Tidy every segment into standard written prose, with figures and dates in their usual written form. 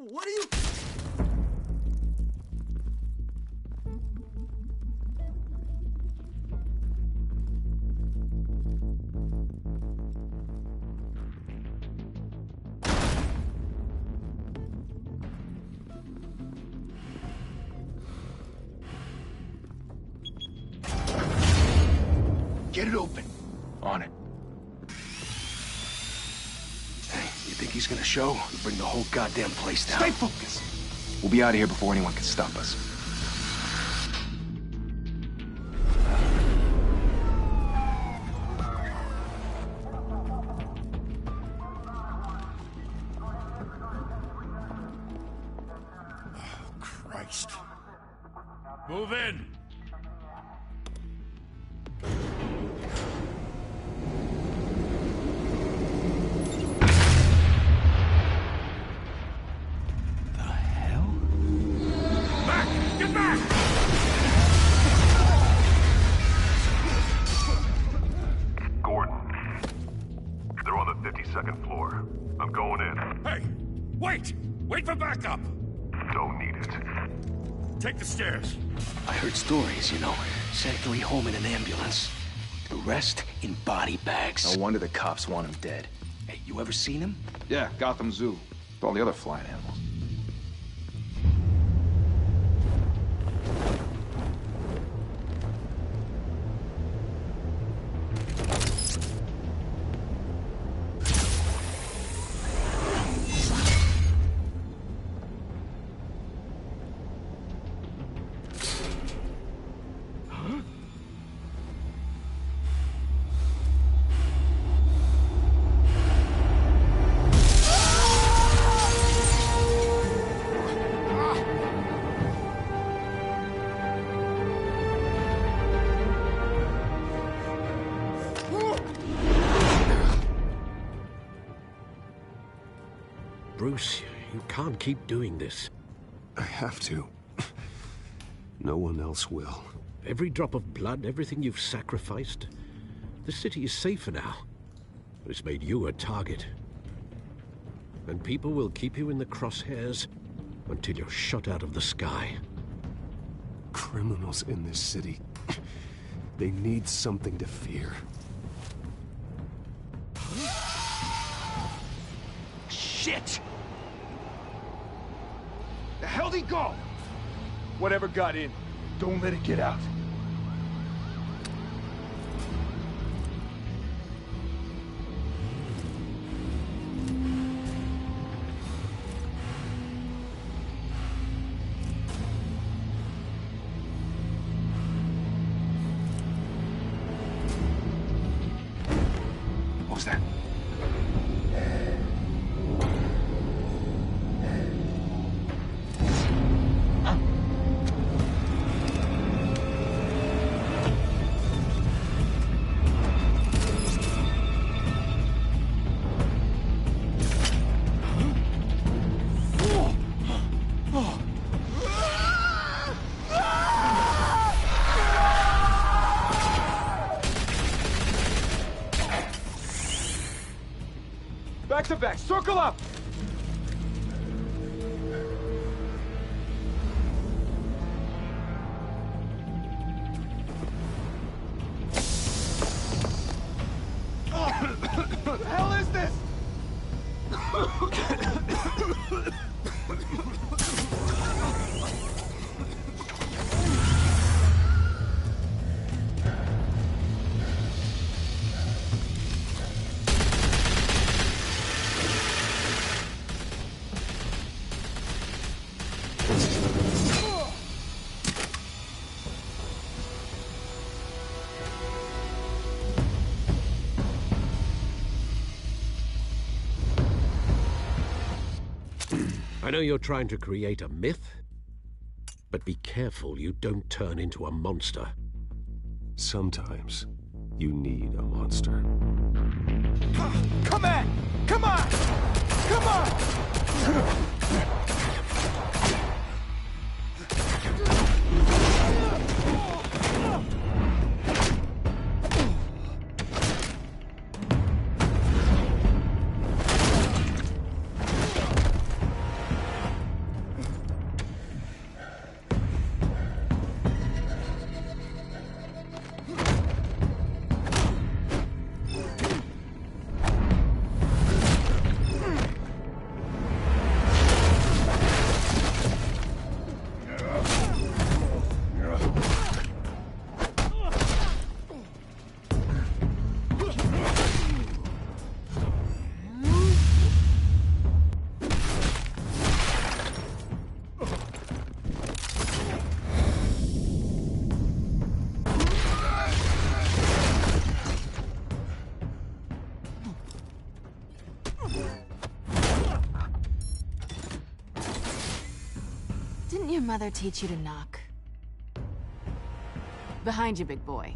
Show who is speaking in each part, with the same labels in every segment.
Speaker 1: What are you...
Speaker 2: Get it open.
Speaker 3: On it.
Speaker 2: Hey, you think he's gonna show? We'll bring the whole goddamn place down.
Speaker 3: Stay focused. We'll be out of here before anyone can stop us.
Speaker 4: Oh, Christ. Move in.
Speaker 5: Second floor. I'm going in.
Speaker 4: Hey! Wait! Wait for backup!
Speaker 5: Don't need it.
Speaker 4: Take the stairs.
Speaker 2: I heard stories, you know. Sent 3 home in an ambulance. The rest in body bags.
Speaker 3: No wonder the cops want him dead.
Speaker 2: Hey, you ever seen him?
Speaker 3: Yeah, Gotham Zoo. With all the other flying animals.
Speaker 6: Bruce, you can't keep doing this.
Speaker 7: I have to. No one else will.
Speaker 6: Every drop of blood, everything you've sacrificed. The city is safer now. It's made you a target. And people will keep you in the crosshairs until you're shot out of the sky.
Speaker 7: Criminals in this city. They need something to fear.
Speaker 2: Shit!
Speaker 3: The hell'd he go? Whatever got in, don't let it get out. What was that? Back to back, circle up! What the hell is this?
Speaker 6: I know you're trying to create a myth, but be careful you don't turn into a monster.
Speaker 7: Sometimes you need a monster.
Speaker 3: Come on! Come on! Come on!
Speaker 1: mother teach you to knock? Behind you, big boy.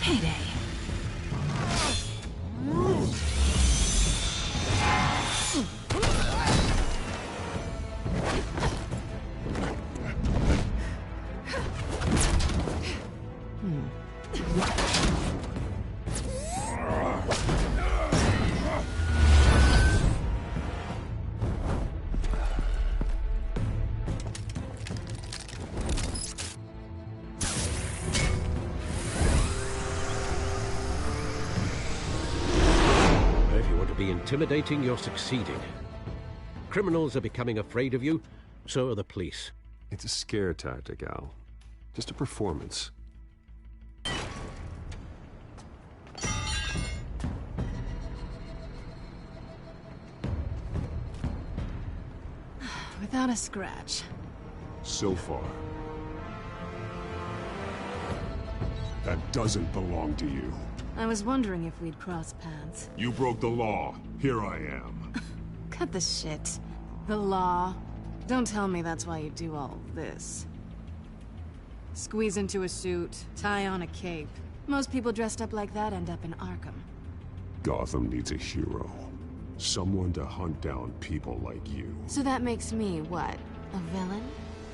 Speaker 1: Heyday.
Speaker 6: Intimidating, you're succeeding. Criminals are becoming afraid of you, so are the police.
Speaker 7: It's a scare tactic, Al. Just a performance.
Speaker 1: Without a scratch.
Speaker 7: So far. That doesn't belong to you.
Speaker 1: I was wondering if we'd cross paths.
Speaker 4: You broke the law. Here I am.
Speaker 1: Cut the shit. The law. Don't tell me that's why you do all this. Squeeze into a suit, tie on a cape. Most people dressed up like that end up in Arkham.
Speaker 7: Gotham needs a hero. Someone to hunt down people like you.
Speaker 1: So that makes me, what, a villain?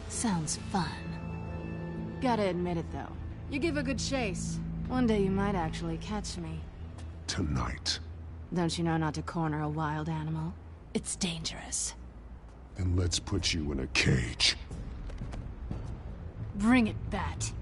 Speaker 1: Sounds fun. Gotta admit it, though. You give a good chase. One day you might actually catch me.
Speaker 7: Tonight.
Speaker 1: Don't you know not to corner a wild animal? It's dangerous.
Speaker 7: Then let's put you in a cage.
Speaker 1: Bring it, Bat.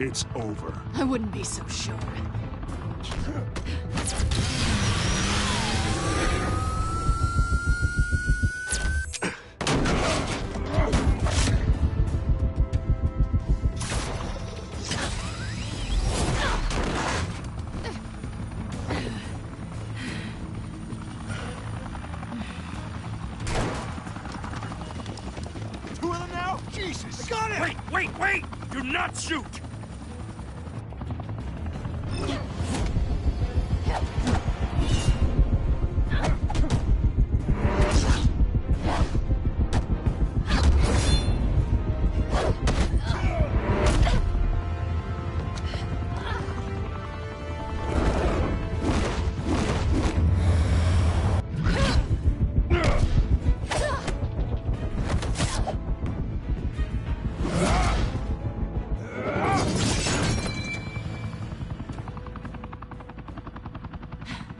Speaker 7: It's over.
Speaker 1: I wouldn't be so sure.
Speaker 3: Two of them now? Jesus! Got it!
Speaker 4: Wait! Do not shoot!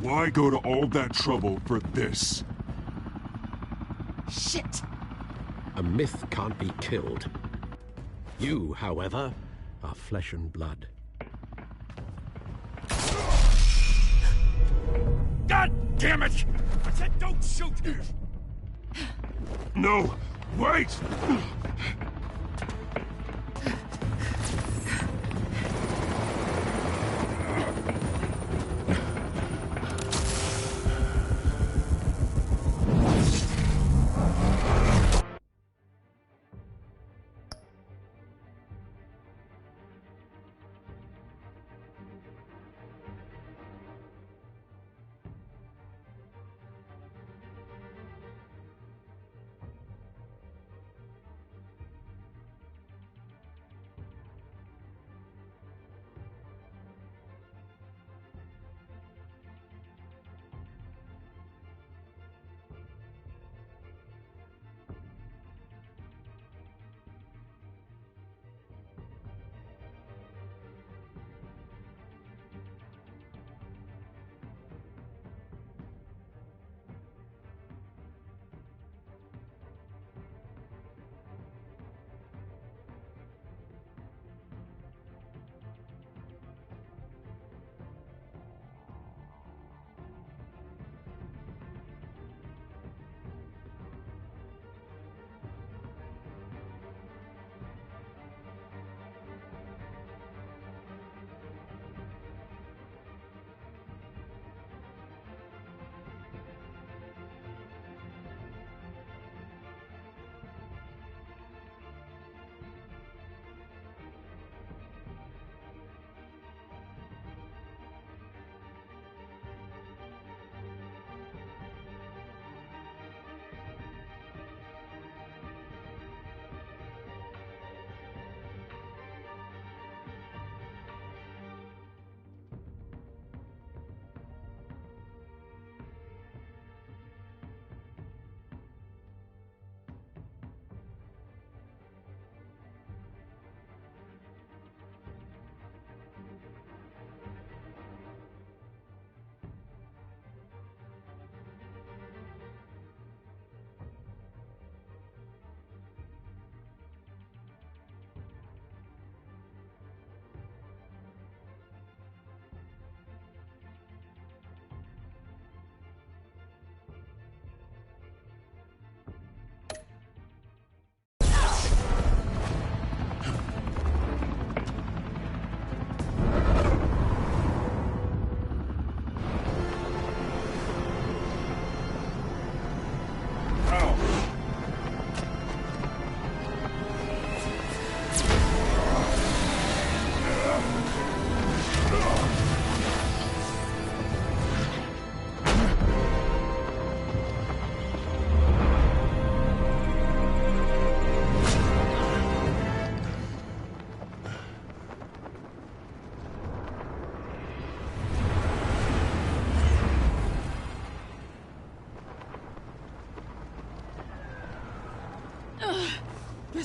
Speaker 7: Why go to all that trouble for this?
Speaker 1: Shit!
Speaker 6: A myth can't be killed. You, however, are flesh and blood.
Speaker 4: God damn it! I said don't shoot!
Speaker 7: No! Wait!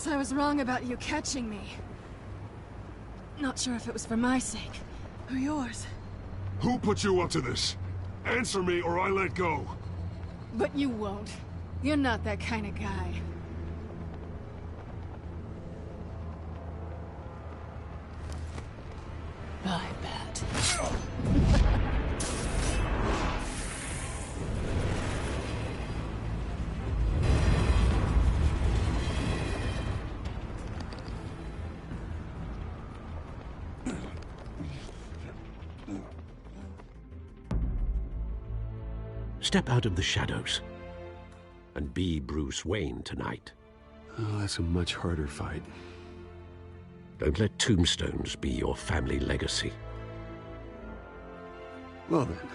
Speaker 1: guess I was wrong about you catching me. Not sure if it was for my sake, or yours.
Speaker 4: Who put you up to this? Answer me or I let go.
Speaker 1: But you won't. You're not that kind of guy. I bet.
Speaker 6: Step out of the shadows and be Bruce Wayne tonight.
Speaker 7: Oh, that's a much harder fight.
Speaker 6: Don't let tombstones be your family legacy.
Speaker 7: Well then.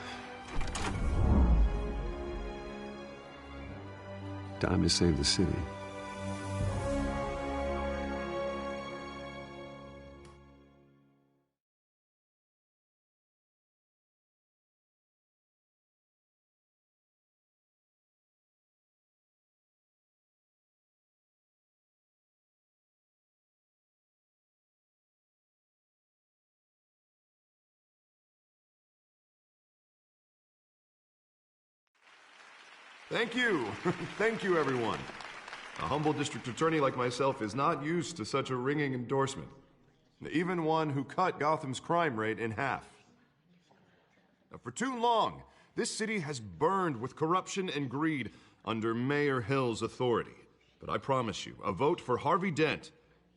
Speaker 7: Time to save the city.
Speaker 8: Thank you. Thank you, everyone. A humble district attorney like myself is not used to such a ringing endorsement. Even one who cut Gotham's crime rate in half. For too long, this city has burned with corruption and greed under Mayor Hill's authority. But I promise you, a vote for Harvey Dent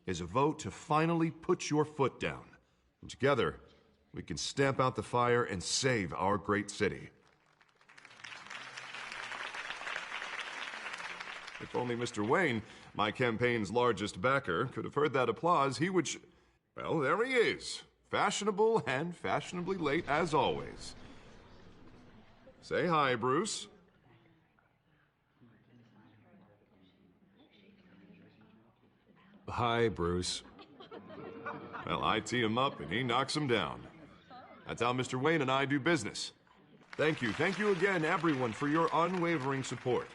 Speaker 8: is a vote to finally put your foot down. And together, we can stamp out the fire and save our great city. If only Mr. Wayne, my campaign's largest backer, could have heard that applause, he would well, there he is. Fashionable and fashionably late as always. Say hi, Bruce.
Speaker 7: Hi, Bruce.
Speaker 8: Well, I tee him up and he knocks him down. That's how Mr. Wayne and I do business. Thank you again, everyone, for your unwavering support.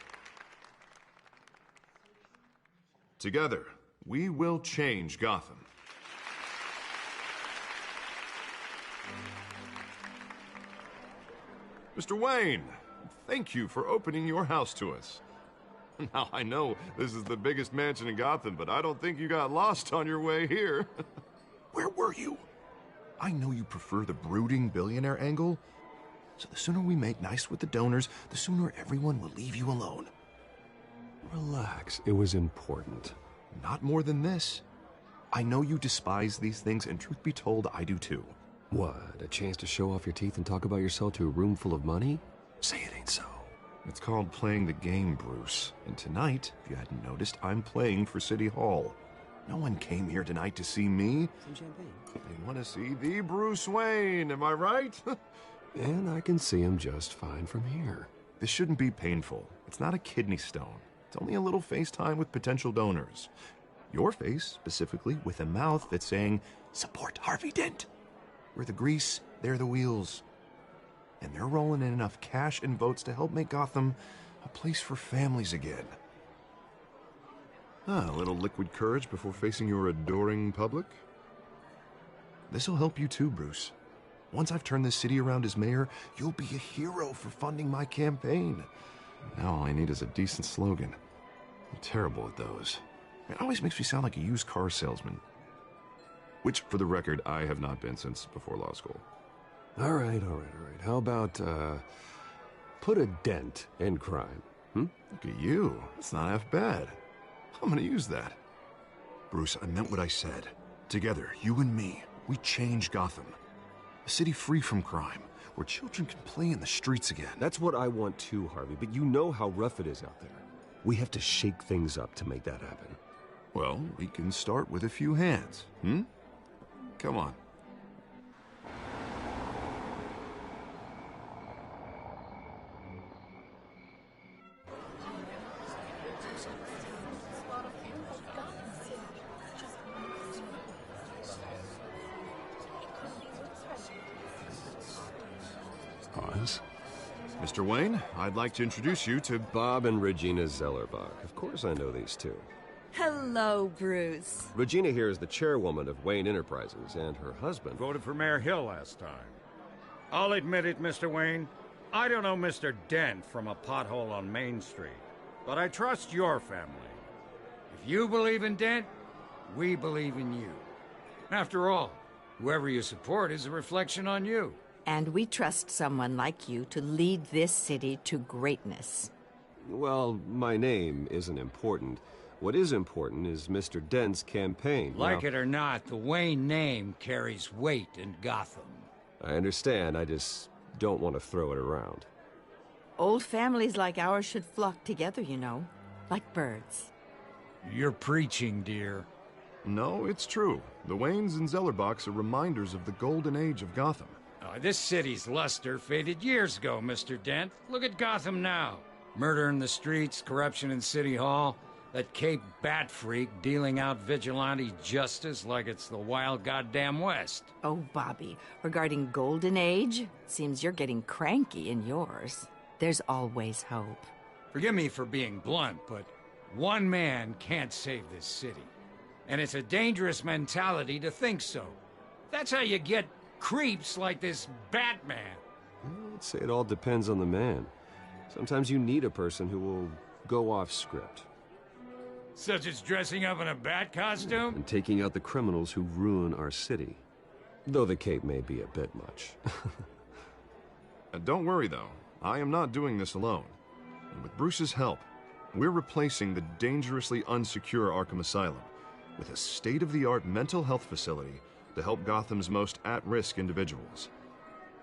Speaker 8: Together, we will change Gotham. Mr. Wayne, thank you for opening your house to us. Now, I know this is the biggest mansion in Gotham, but I don't think you got lost on your way here. Where were you? I know you prefer the brooding billionaire angle, so the sooner we make nice with the donors, the sooner everyone will leave you alone.
Speaker 7: Relax. It was important.
Speaker 8: Not more than this. I know you despise these things, and truth be told, I do too.
Speaker 7: What, a chance to show off your teeth and talk about yourself to a room full of money? Say it ain't so.
Speaker 8: It's called playing the game, Bruce. And tonight, if you hadn't noticed, I'm playing for City Hall. No one came here tonight to see me.
Speaker 9: Some champagne.
Speaker 8: They want to see the Bruce Wayne, am I right?
Speaker 7: And I can see him just fine from here.
Speaker 8: This shouldn't be painful. It's not a kidney stone. It's only a little FaceTime with potential donors. Your face, specifically, with a mouth that's saying, support Harvey Dent. We're the grease, they're the wheels. And they're rolling in enough cash and votes to help make Gotham a place for families again. A little liquid courage before facing your adoring public. This'll help you too, Bruce. Once I've turned this city around as mayor, you'll be a hero for funding my campaign. Now all I need is a decent slogan. I'm terrible at those. It always makes me sound like a used car salesman. Which, for the record, I have not been since before law school.
Speaker 7: All right. How about, put a dent in crime,
Speaker 8: Look at you. It's not half bad. I'm gonna use that. Bruce, I meant what I said. Together, you and me, we change Gotham. A city free from crime, where children can play in the streets again.
Speaker 7: That's what I want too, Harvey, but you know how rough it is out there. We have to shake things up to make that happen.
Speaker 8: Well, we can start with a few hands, Come on.
Speaker 7: Pause.
Speaker 8: Mr. Wayne, I'd like to introduce you to...
Speaker 7: Bob and Regina Zellerbach. Of course I know these two.
Speaker 9: Hello, Bruce.
Speaker 7: Regina here is the chairwoman of Wayne Enterprises, and her husband...
Speaker 10: Voted for Mayor Hill last time. I'll admit it, Mr. Wayne. I don't know Mr. Dent from a pothole on Main Street, but I trust your family. If you believe in Dent, we believe in you. After all, whoever you support is a reflection on you.
Speaker 9: And we trust someone like you to lead this city to greatness.
Speaker 7: Well, my name isn't important. What is important is Mr. Dent's campaign.
Speaker 10: Like it or not, the Wayne name carries weight in Gotham.
Speaker 7: I understand, I just don't want to throw it around.
Speaker 9: Old families like ours should flock together, you know, like birds.
Speaker 10: You're preaching, dear.
Speaker 8: No, it's true. The Waynes and Zellerbachs are reminders of the golden age of Gotham.
Speaker 10: This city's luster faded years ago, Mr. Dent. Look at Gotham now. Murder in the streets, corruption in City Hall, that Cape Bat freak dealing out vigilante justice like it's the wild goddamn West.
Speaker 9: Oh, Bobby, regarding Golden Age, seems you're getting cranky in yours. There's always hope.
Speaker 10: Forgive me for being blunt, but one man can't save this city. And it's a dangerous mentality to think so. That's how you get creeps like this Batman.
Speaker 7: I'd say it all depends on the man. Sometimes you need a person who will go off script.
Speaker 10: Such as dressing up in a bat costume?
Speaker 7: And taking out the criminals who ruin our city. Though the cape may be a bit much.
Speaker 8: Don't worry, though. I am not doing this alone. And with Bruce's help, we're replacing the dangerously unsecure Arkham Asylum with a state-of-the-art mental health facility to help Gotham's most at-risk individuals.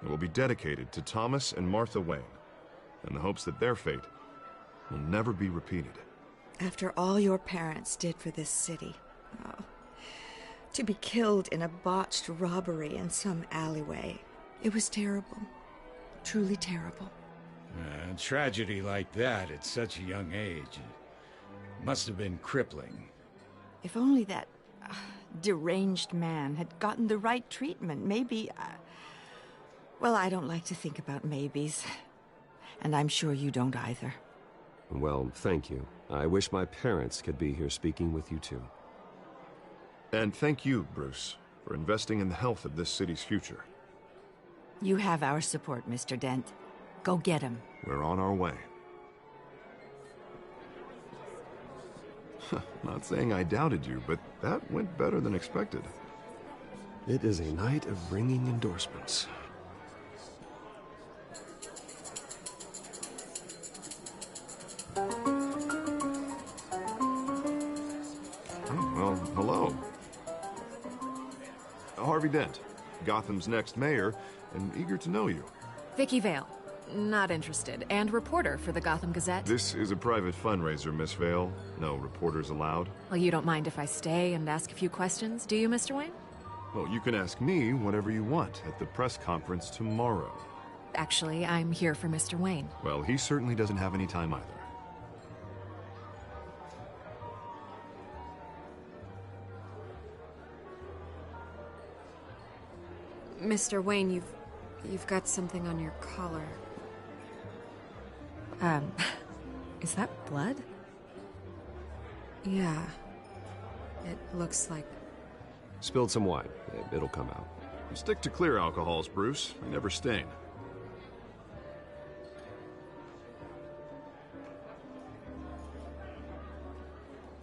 Speaker 8: It will be dedicated to Thomas and Martha Wayne, in the hopes that their fate will never be repeated.
Speaker 11: After all your parents did for this city, to be killed in a botched robbery in some alleyway, it was terrible. Truly terrible.
Speaker 10: A tragedy like that at such a young age must have been crippling.
Speaker 9: If only that deranged man had gotten the right treatment, maybe... well, I don't like to think about maybes. And I'm sure you don't either.
Speaker 7: Well, thank you. I wish my parents could be here speaking with you too.
Speaker 8: And thank you, Bruce, for investing in the health of this city's future.
Speaker 9: You have our support, Mr. Dent. Go get him.
Speaker 8: We're on our way. Not saying I doubted you, but that went better than expected.
Speaker 7: It is a night of ringing endorsements.
Speaker 8: Well, hello. Harvey Dent, Gotham's next mayor, and eager to know you.
Speaker 12: Vicky Vale. Not interested. And reporter for the Gotham Gazette.
Speaker 8: This is a private fundraiser, Miss Vale. No reporters allowed.
Speaker 12: Well, you don't mind if I stay and ask a few questions, do you, Mr. Wayne?
Speaker 8: Well, you can ask me whatever you want at the press conference tomorrow.
Speaker 12: Actually, I'm here for Mr. Wayne.
Speaker 8: Well, he certainly doesn't have any time either.
Speaker 1: Mr. Wayne, you've got something on your collar.
Speaker 12: Is that blood?
Speaker 1: Yeah. It looks like...
Speaker 7: Spilled some wine. It'll come out.
Speaker 8: Stick to clear alcohols, Bruce. They never stain.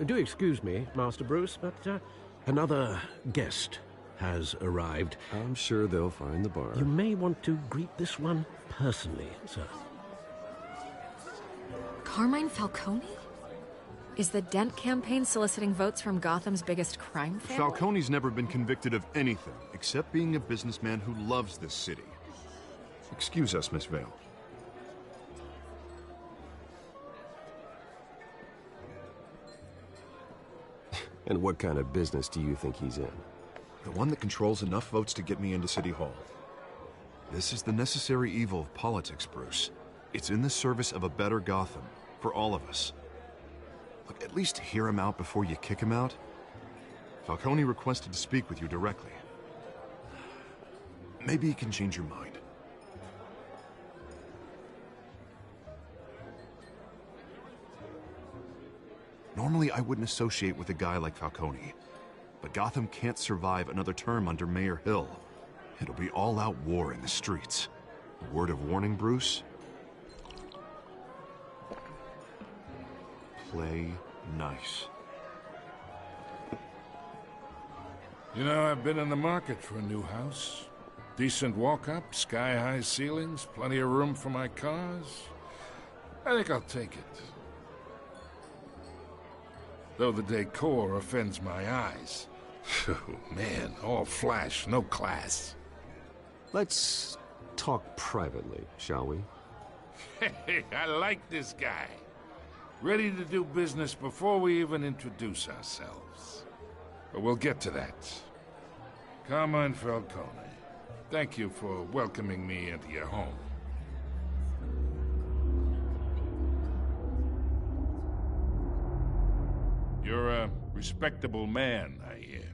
Speaker 6: Do excuse me, Master Bruce, but another guest has arrived.
Speaker 7: I'm sure they'll find the bar.
Speaker 6: You may want to greet this one personally, sir.
Speaker 12: Carmine Falcone? Is the Dent campaign soliciting votes from Gotham's biggest crime family?
Speaker 8: Falcone's never been convicted of anything, except being a businessman who loves this city. Excuse us, Miss Vale.
Speaker 7: And what kind of business do you think he's in?
Speaker 8: The one that controls enough votes to get me into City Hall. This is the necessary evil of politics, Bruce. It's in the service of a better Gotham, for all of us. Look, at least hear him out before you kick him out. Falcone requested to speak with you directly. Maybe he can change your mind. Normally, I wouldn't associate with a guy like Falcone. But Gotham can't survive another term under Mayor Hill. It'll be all-out war in the streets. A word of warning, Bruce? Play nice.
Speaker 13: You know, I've been in the market for a new house. Decent walk-up, sky-high ceilings, plenty of room for my cars. I think I'll take it. Though the decor offends my eyes. Oh, man, all flash, no class.
Speaker 7: Let's talk privately, shall we?
Speaker 13: Hey, I like this guy. Ready to do business before we even introduce ourselves. But we'll get to that. Carmine Falcone, thank you for welcoming me into your home. You're a respectable man, I hear.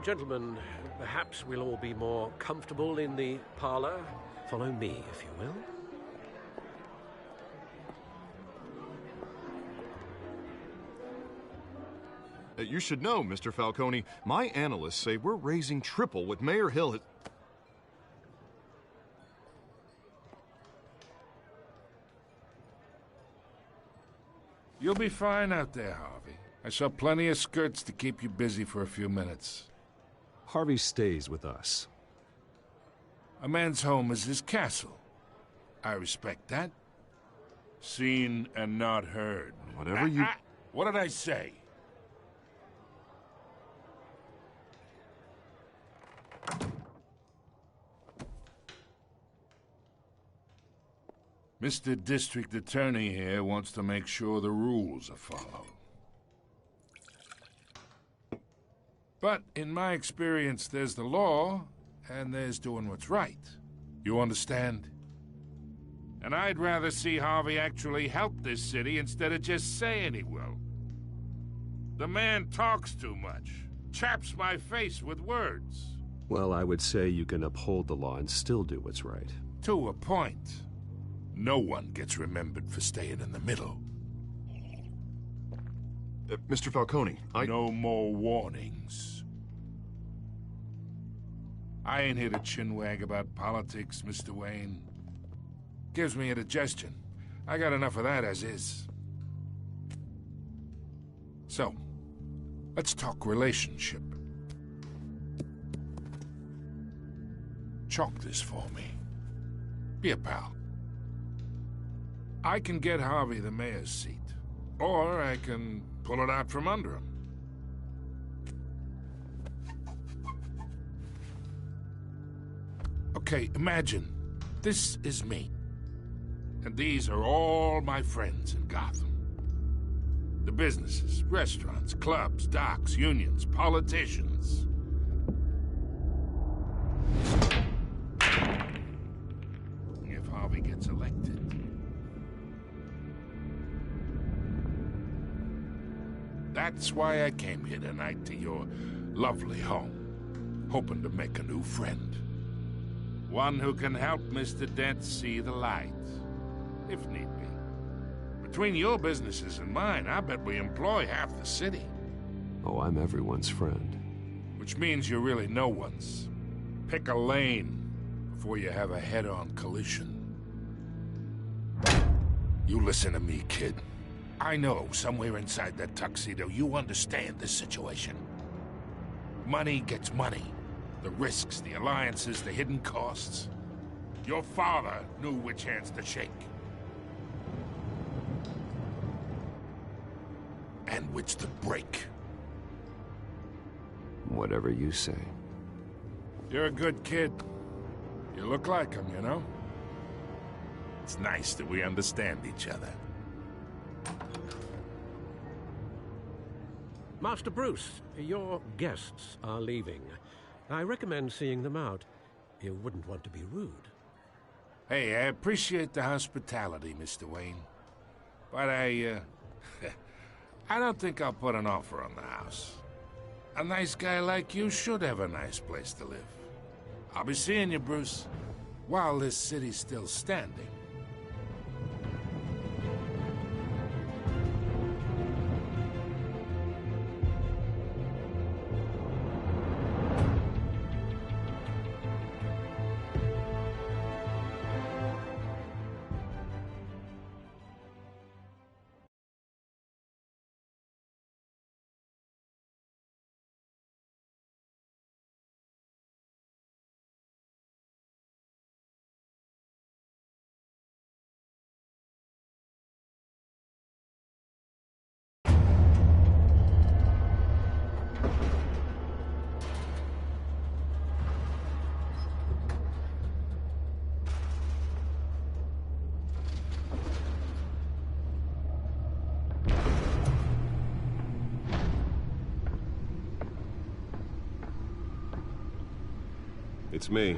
Speaker 6: Gentlemen, perhaps we'll all be more comfortable in the parlor. Follow me, if you will.
Speaker 8: You should know, Mr. Falcone, my analysts say we're raising triple what Mayor Hill has...
Speaker 13: You'll be fine out there, Harvey. I saw plenty of skirts to keep you busy for a few minutes.
Speaker 7: Harvey stays with us.
Speaker 13: A man's home is his castle. I respect that. Seen and not heard.
Speaker 8: Whatever you...
Speaker 13: What did I say? Mr. District Attorney here wants to make sure the rules are followed. But in my experience, there's the law, and there's doing what's right. You understand? And I'd rather see Harvey actually help this city instead of just saying he will. The man talks too much, chaps my face with words.
Speaker 7: Well, I would say you can uphold the law and still do what's right.
Speaker 13: To a point. No one gets remembered for staying in the middle.
Speaker 8: Mr. Falcone,
Speaker 13: No more warnings. I ain't here to chinwag about politics, Mr. Wayne. Gives me indigestion. I got enough of that as is. So, let's talk relationship. Chalk this for me. Be a pal. I can get Harvey the mayor's seat, or I can pull it out from under him. Okay, imagine this is me, and these are all my friends in Gotham. The businesses, restaurants, clubs, docks, unions, politicians. If Harvey gets elected, that's why I came here tonight to your lovely home, hoping to make a new friend. One who can help Mr. Dent see the light, if need be. Between your businesses and mine, I bet we employ half the city.
Speaker 7: Oh, I'm everyone's friend.
Speaker 13: Which means you're really no one's. Pick a lane before you have a head-on collision. You listen to me, kid. I know somewhere inside that tuxedo you understand this situation. Money gets money. The risks, the alliances, the hidden costs. Your father knew which hands to shake. And which to break.
Speaker 7: Whatever you say.
Speaker 13: You're a good kid. You look like him, you know? It's nice that we understand each other.
Speaker 6: Master Bruce, your guests are leaving. I recommend seeing them out. You wouldn't want to be rude.
Speaker 13: Hey, I appreciate the hospitality, Mr. Wayne. But I don't think I'll put an offer on the house. A nice guy like you should have a nice place to live. I'll be seeing you, Bruce, while this city's still standing.
Speaker 7: It's me.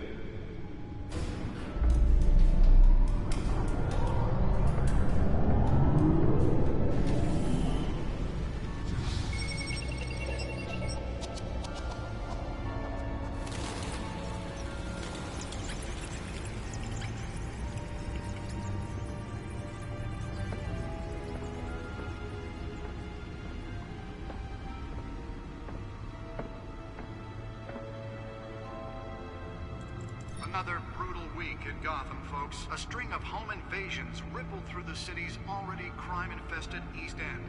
Speaker 14: Another brutal week in Gotham, folks. A string of home invasions rippled through the city's already crime-infested East End.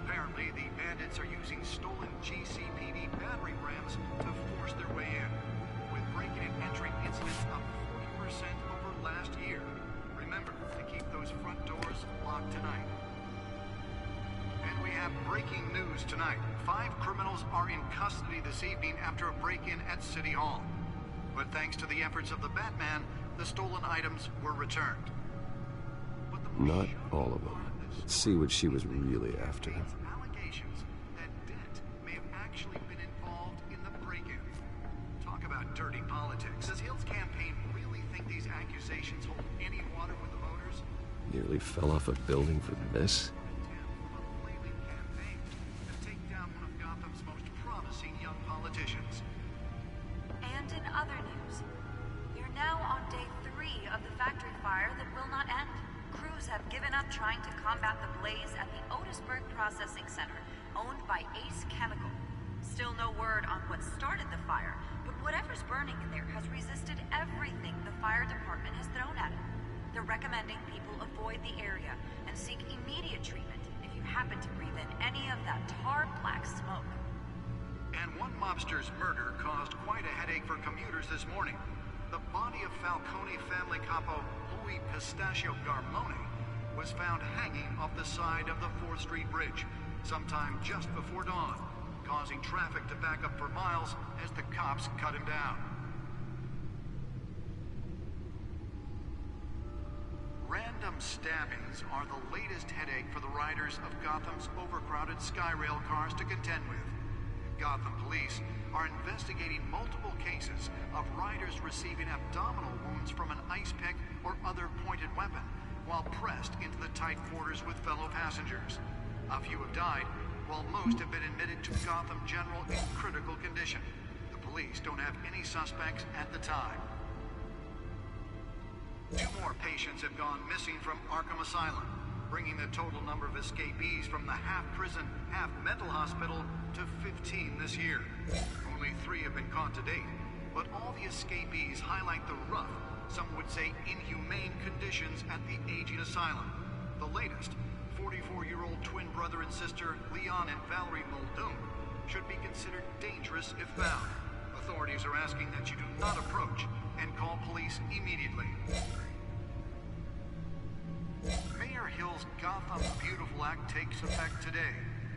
Speaker 14: Apparently, the bandits are using stolen GCPD battering rams to force their way in, with breaking and entering incidents up 40% over last year. Remember to keep those front doors locked tonight. And we have breaking news tonight. 5 criminals are in custody this evening after a break-in at City Hall. But thanks to the efforts of the Batman, the stolen items were returned.
Speaker 7: Not all of them. Let's see what she was really after.
Speaker 14: Allegations that Dent may have actually been involved in the break-in. Talk about dirty politics. Does Hill's campaign really think these accusations hold any water with the voters?
Speaker 7: Nearly fell off a building for this?
Speaker 14: To take down one of Gotham's most promising young politicians.
Speaker 15: And in other news, we're now on day 3 of the factory fire that will not end. Crews have given up trying to combat the blaze at the Otisburg Processing Center, owned by Ace Chemical. Still no word on what started the fire, but whatever's burning in there has resisted everything the fire department has thrown at it. They're recommending people avoid the area and seek immediate treatment if you happen to breathe in any of that tar black smoke.
Speaker 14: And one mobster's murder caused quite a headache for commuters this morning. The body of Falcone family capo Louis Pistachio Garmone was found hanging off the side of the 4th Street Bridge sometime just before dawn, causing traffic to back up for miles as the cops cut him down. Random stabbings are the latest headache for the riders of Gotham's overcrowded Skyrail cars to contend with. Gotham police are investigating multiple cases of riders receiving abdominal wounds from an ice pick or other pointed weapon while pressed into the tight quarters with fellow passengers. A few have died, while most have been admitted to Gotham General in critical condition. The police don't have any suspects at the time. 2 more patients have gone missing from Arkham Asylum, bringing the total number of escapees from the half-prison, half-mental hospital to 15 this year. Only 3 have been caught to date, but all the escapees highlight the rough, some would say inhumane conditions at the aging asylum. The latest, 44-year-old twin brother and sister Leon and Valerie Muldoon, should be considered dangerous if found. Authorities are asking that you do not approach and call police immediately. Mayor Hill's Gotham Beautiful Act takes effect today,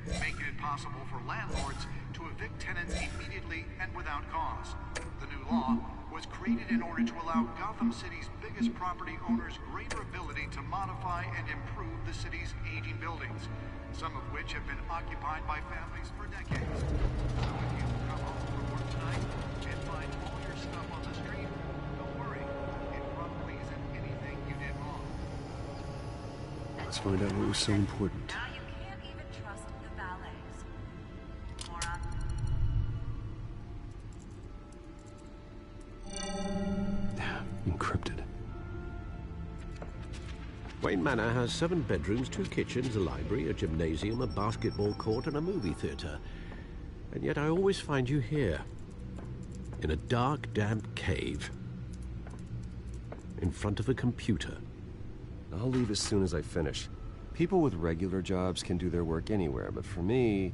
Speaker 14: making it possible for landlords to evict tenants immediately and without cause. The new law was created in order to allow Gotham City's biggest property owners greater ability to modify and improve the city's aging buildings, some of which have been occupied by families for decades. So if you come home from work tonight and find all your stuff on the street, don't worry. It probably isn't anything you did wrong.
Speaker 7: Let's find out what was so important.
Speaker 15: Now you can't even trust the valets. Moron.
Speaker 7: encrypted.
Speaker 6: Wayne Manor has 7 bedrooms, 2 kitchens, a library, a gymnasium, a basketball court, and a movie theater. And yet I always find you here, in a dark, damp cave, in front of a computer.
Speaker 7: I'll leave as soon as I finish. People with regular jobs can do their work anywhere, but for me,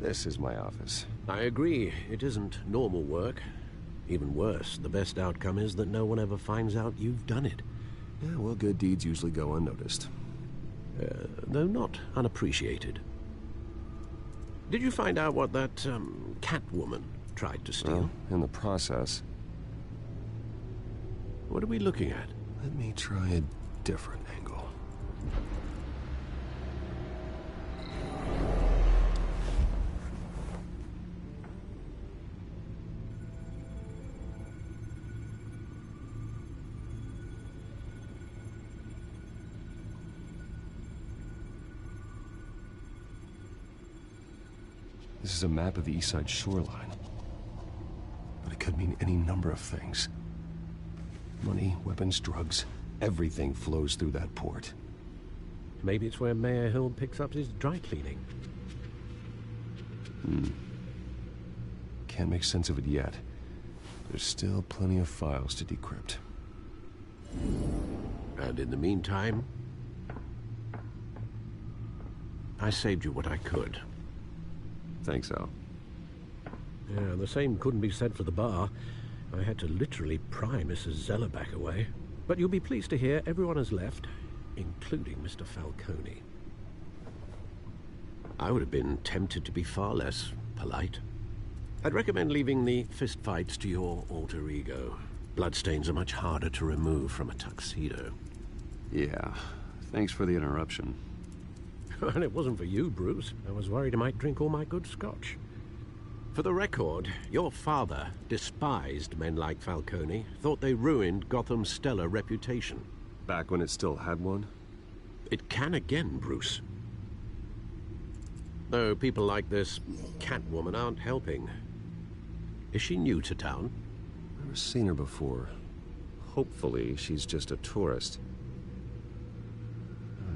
Speaker 7: this is my office.
Speaker 6: I agree. It isn't normal work. Even worse, the best outcome is that no one ever finds out you've done it.
Speaker 7: Yeah, well, good deeds usually go unnoticed.
Speaker 6: Though not unappreciated. Did you find out what that, Catwoman tried to steal?
Speaker 7: Well, in the process.
Speaker 6: What are we looking at?
Speaker 7: Let me try a different angle. This is a map of the East Side shoreline. But it could mean any number of things. Money, weapons, drugs, everything flows through that port.
Speaker 6: Maybe it's where Mayor Hill picks up his dry cleaning.
Speaker 7: Can't make sense of it yet. There's still plenty of files to decrypt.
Speaker 6: And in the meantime, I saved you what I could.
Speaker 7: Thanks, Al.
Speaker 6: Yeah, the same couldn't be said for the bar. I had to literally pry Mrs. Zellerback away. But you'll be pleased to hear everyone has left, including Mr. Falcone. I would have been tempted to be far less polite. I'd recommend leaving the fistfights to your alter ego. Bloodstains are much harder to remove from a tuxedo.
Speaker 7: Yeah, thanks for the interruption.
Speaker 6: And it wasn't for you, Bruce. I was worried I might drink all my good scotch. For the record, your father despised men like Falcone, thought they ruined Gotham's stellar reputation.
Speaker 7: Back when it still had one?
Speaker 6: It can again, Bruce. Though people like this Catwoman aren't helping. Is she new to town?
Speaker 7: Never seen her before. Hopefully, she's just a tourist.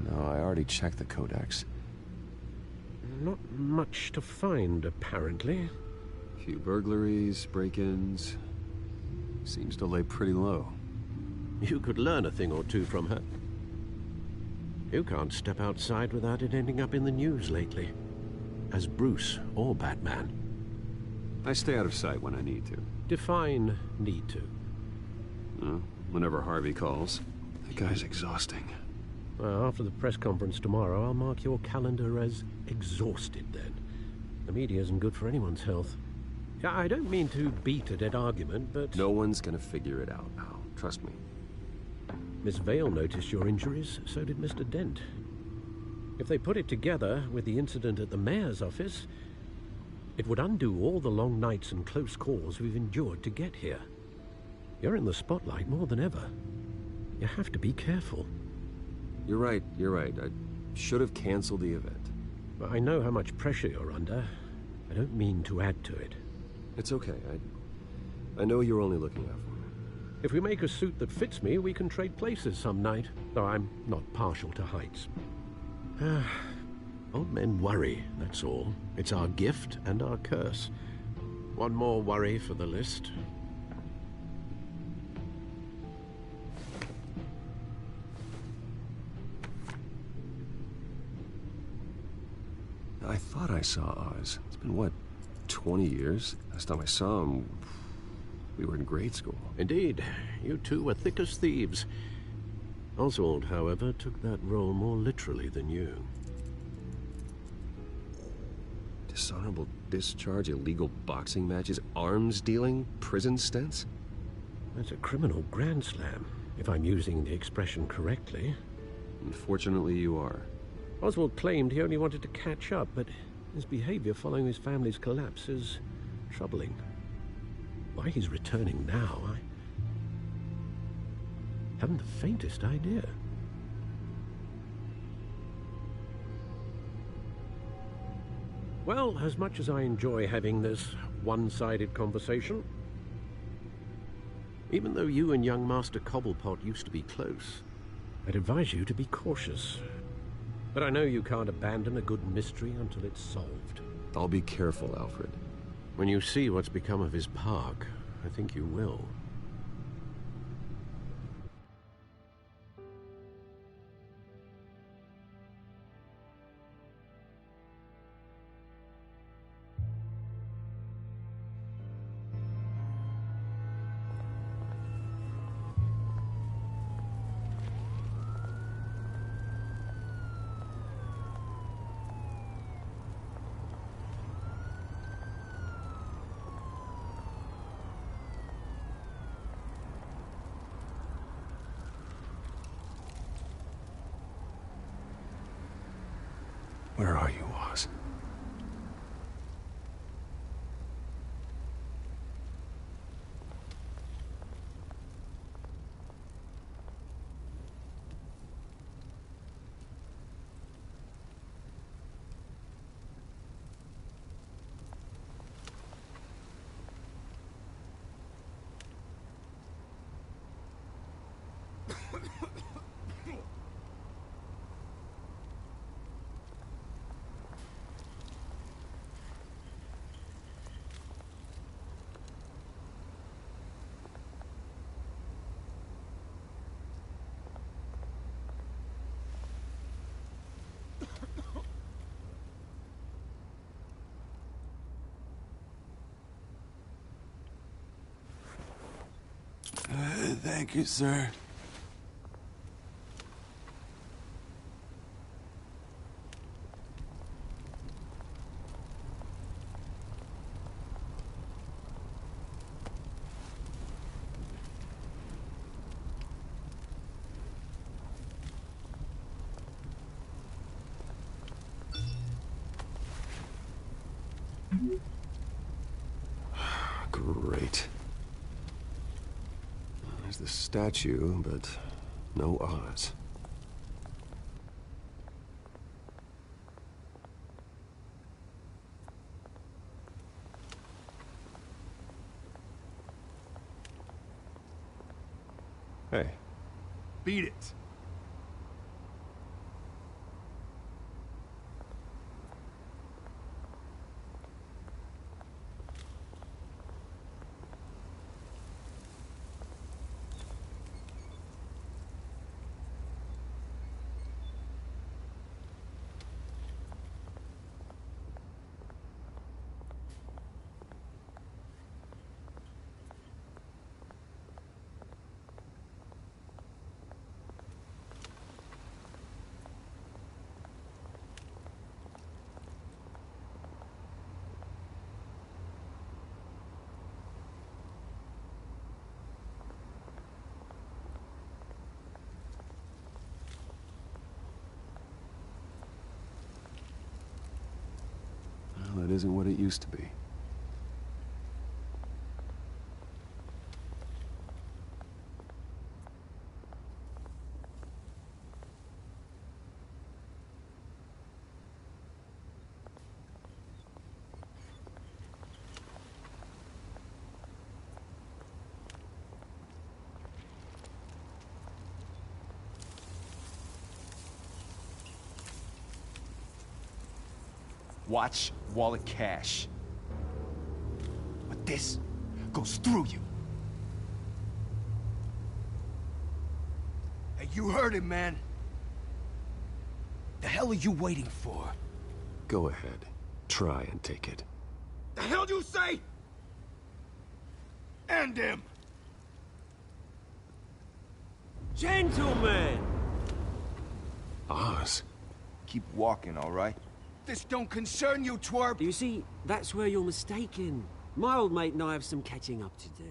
Speaker 7: No, I already checked the codex.
Speaker 6: Not much to find, apparently.
Speaker 7: A few burglaries, break-ins. Seems to lay pretty low.
Speaker 6: You could learn a thing or two from her. You can't step outside without it ending up in the news lately. As Bruce or Batman.
Speaker 7: I stay out of sight when I need to.
Speaker 6: Define need to.
Speaker 7: Whenever Harvey calls. That guy's exhausting.
Speaker 6: Well, after the press conference tomorrow, I'll mark your calendar as exhausted then. The media isn't good for anyone's health. Yeah, I don't mean to beat a dead argument, but...
Speaker 7: No one's gonna figure it out, Al. Trust me.
Speaker 6: Miss Vale noticed your injuries, so did Mr. Dent. If they put it together with the incident at the mayor's office, it would undo all the long nights and close calls we've endured to get here. You're in the spotlight more than ever. You have to be careful.
Speaker 7: You're right. I should have canceled the event.
Speaker 6: Well, I know how much pressure you're under. I don't mean to add to it.
Speaker 7: It's okay. I know you're only looking out for me.
Speaker 6: If we make a suit that fits me, we can trade places some night, though I'm not partial to heights. Old men worry, that's all. It's our gift and our curse. One more worry for the list.
Speaker 7: I thought I saw Oz. It's been, what, 20 years? Last time I saw him, we were in grade school.
Speaker 6: Indeed. You two were thick as thieves. Oswald, however, took that role more literally than you.
Speaker 7: Dishonorable discharge, illegal boxing matches, arms dealing, prison stints?
Speaker 6: That's a criminal grand slam, if I'm using the expression correctly.
Speaker 7: Unfortunately, you are.
Speaker 6: Oswald claimed he only wanted to catch up, but his behavior following his family's collapse is troubling. Why he's returning now, I haven't the faintest idea. Well, as much as I enjoy having this one-sided conversation, Even though you and young Master Cobblepot used to be close, I'd advise you to be cautious. But I know you can't abandon a good mystery until it's solved.
Speaker 7: I'll be careful, Alfred.
Speaker 6: When you see what's become of his park, I think you will.
Speaker 7: Where are you, Oz?
Speaker 16: Thank you, sir.
Speaker 7: Great. There's the statue, but no Oz. Hey.
Speaker 3: Beat it.
Speaker 7: Well, it isn't what it used to be.
Speaker 2: Watch wallet cash. But this goes through you. Hey, you heard it, man. The hell are you waiting for?
Speaker 7: Go ahead. Try and take it.
Speaker 2: The hell do you say? End him!
Speaker 17: Gentlemen!
Speaker 7: Oz.
Speaker 2: Keep walking, all right? This don't concern you, twerp!
Speaker 17: You see, that's where you're mistaken. My old mate and I have some catching up to do.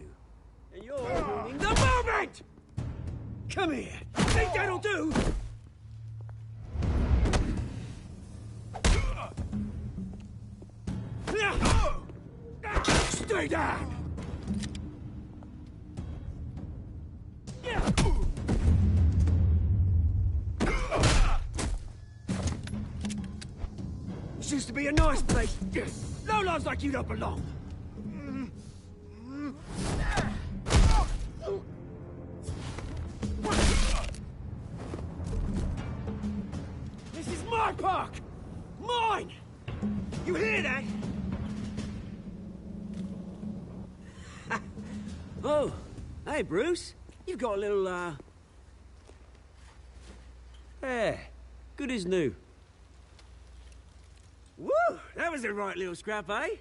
Speaker 17: And you're ruining the moment! Come here! Think that'll do?
Speaker 2: Stay down!
Speaker 17: This used to be a nice place. Lowlifes like you don't belong. park! Mine! You hear that? Oh, hey, Bruce. You've got a little, Yeah, good as new. Woo! That was a right little scrap, eh?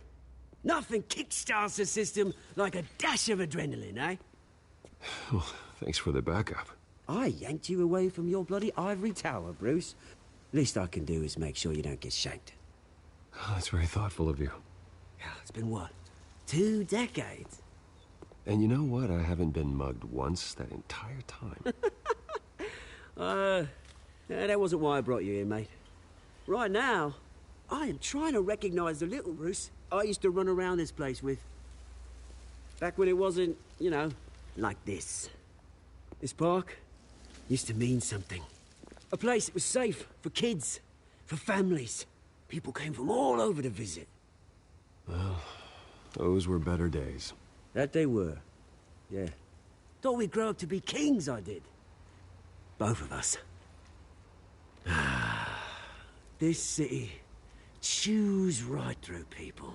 Speaker 17: Nothing kickstarts the system like a dash of adrenaline, eh?
Speaker 7: Well, thanks for the backup.
Speaker 17: I yanked you away from your bloody ivory tower, Bruce. Least I can do is make sure you don't get shanked.
Speaker 7: Oh, that's very thoughtful of you.
Speaker 17: Yeah, it's been what? 2 decades?
Speaker 7: And you know what? I haven't been mugged once that entire time.
Speaker 17: Yeah, that wasn't why I brought you here, mate. Right now, I am trying to recognize the little Bruce I used to run around this place with. Back when it wasn't, you know, like this. This park used to mean something. A place that was safe for kids, for families. People came from all over to visit.
Speaker 7: Well, those were better days.
Speaker 17: That they were. Yeah. Thought we'd grow up to be kings, I did. Both of us. This city chews right through people.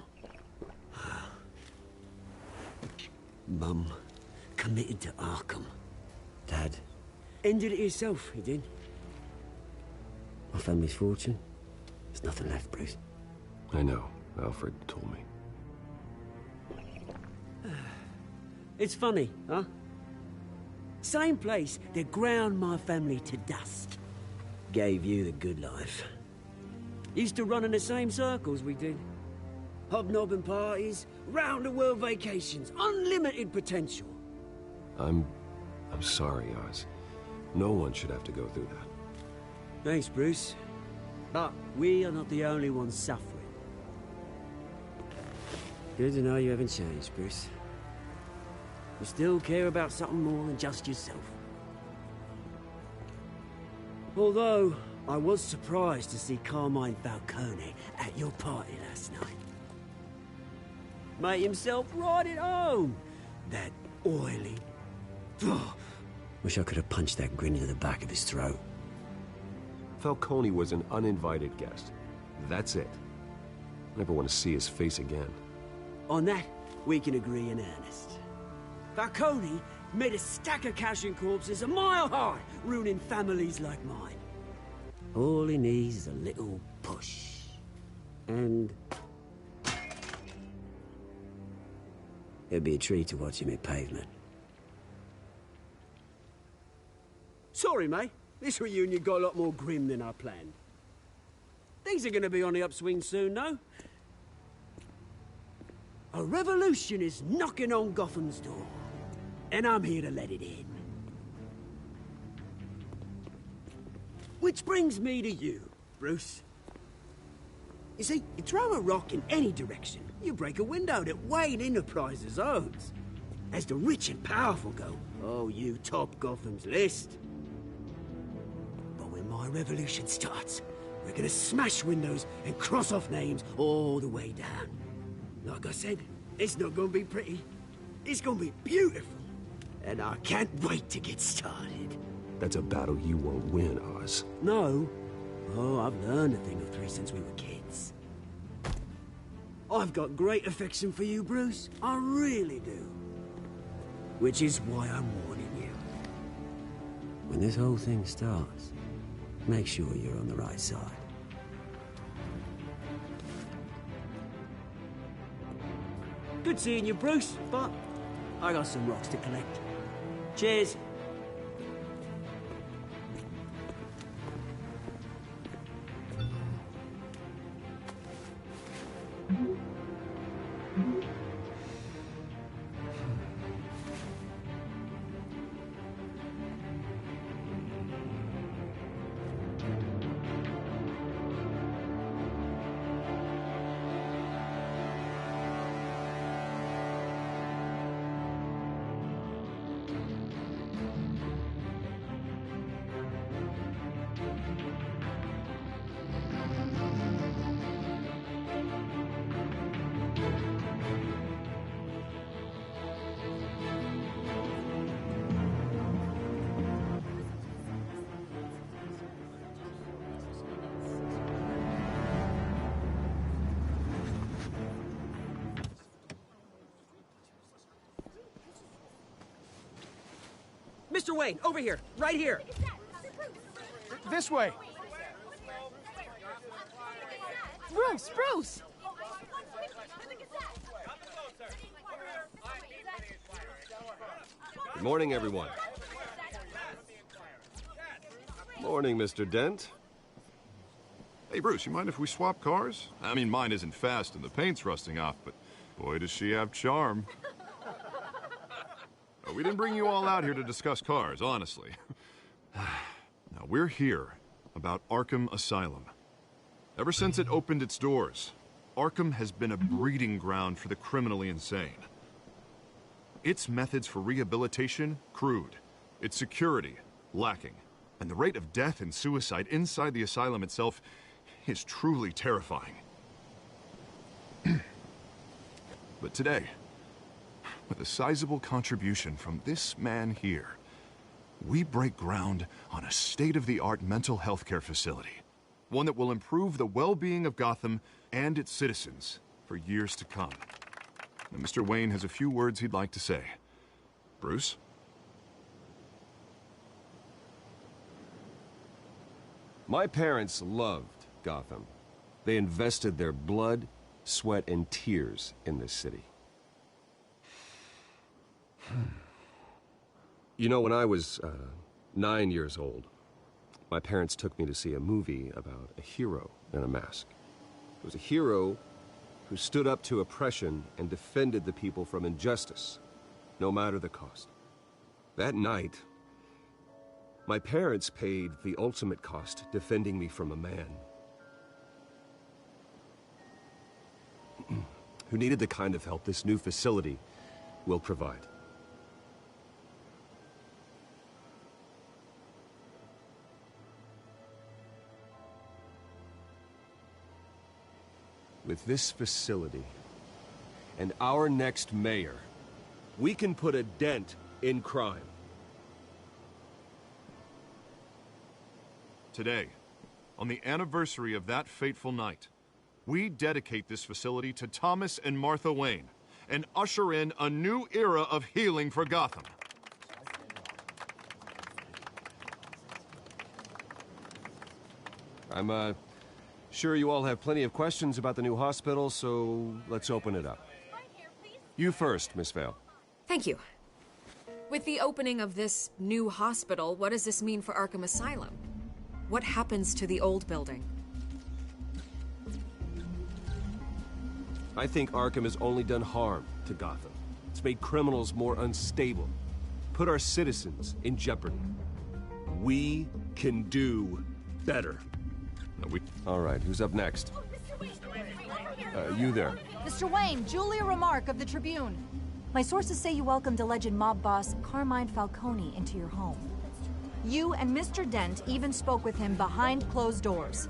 Speaker 17: Mum committed to Arkham. Dad ended it himself, he did. My family's fortune. There's nothing left, Bruce.
Speaker 7: I know. Alfred told me.
Speaker 17: It's funny, huh? Same place that ground my family to dust. Gave you the good life. Used to run in the same circles we did. Hobnobbing parties, round-the-world vacations, unlimited potential.
Speaker 7: I'm sorry, Oz. No one should have to go through that.
Speaker 17: Thanks, Bruce. But we are not the only ones suffering. Good to know you haven't changed, Bruce. You still care about something more than just yourself. Although, I was surprised to see Carmine Falcone at your party last night. Made himself right at home. That oily... Wish I could have punched that grin into the back of his throat.
Speaker 7: Falcone was an uninvited guest. That's it. Never want to see his face again.
Speaker 17: On that, we can agree in earnest. Falcone made a stack of cash and corpses a mile high, ruining families like mine. All he needs is a little push. And... it'd be a treat to watch him hit pavement. Sorry, mate. This reunion got a lot more grim than I planned. Things are gonna be on the upswing soon, no? A revolution is knocking on Gotham's door. And I'm here to let it in. Which brings me to you, Bruce. You see, you throw a rock in any direction, you break a window that Wayne Enterprises owns. As the rich and powerful go, oh, you top Gotham's list. But when my revolution starts, we're gonna smash windows and cross off names all the way down. Like I said, it's not gonna be pretty. It's gonna be beautiful. And I can't wait to get started.
Speaker 7: That's a battle you won't win, Oz.
Speaker 17: No. Oh, I've learned a thing or three since we were kids. I've got great affection for you, Bruce. I really do. Which is why I'm warning you. When this whole thing starts, make sure you're on the right side. Good seeing you, Bruce, but I got some rocks to collect. Cheers. Mr. Wayne, over here, right here.
Speaker 3: This way.
Speaker 1: Bruce!
Speaker 7: Good morning, everyone. Morning, Mr. Dent.
Speaker 8: Hey, Bruce, you mind if we swap cars? I mean, mine isn't fast and the paint's rusting off, but boy, does she have charm. We didn't bring you all out here to discuss cars, honestly. Now, we're here about Arkham Asylum. Ever since it opened its doors, Arkham has been a breeding ground for the criminally insane. Its methods for rehabilitation, crude. Its security, lacking. And the rate of death and suicide inside the asylum itself is truly terrifying. But today, with a sizable contribution from this man here, we break ground on a state-of-the-art mental health care facility. One that will improve the well-being of Gotham and its citizens for years to come. And Mr. Wayne has a few words he'd like to say. Bruce?
Speaker 7: My parents loved Gotham. They invested their blood, sweat, and tears in this city. You know, when I was 9 years old, my parents took me to see a movie about a hero in a mask. It was a hero who stood up to oppression and defended the people from injustice, no matter the cost. That night, my parents paid the ultimate cost defending me from a man who needed the kind of help this new facility will provide. With this facility and our next mayor, we can put a dent in crime.
Speaker 8: Today, on the anniversary of that fateful night, we dedicate this facility to Thomas and Martha Wayne and usher in a new era of healing for Gotham.
Speaker 7: I'm sure you all have plenty of questions about the new hospital, so let's open it up. You first, Miss Vale.
Speaker 12: Thank you. With the opening of this new hospital, what does this mean for Arkham Asylum? What happens to the old building?
Speaker 7: I think Arkham has only done harm to Gotham. It's made criminals more unstable, put our citizens in jeopardy. We can do better. All right, who's up next? You there.
Speaker 18: Mr. Wayne, Julia Remark of the Tribune. My sources say you welcomed alleged mob boss Carmine Falcone into your home. You and Mr. Dent even spoke with him behind closed doors.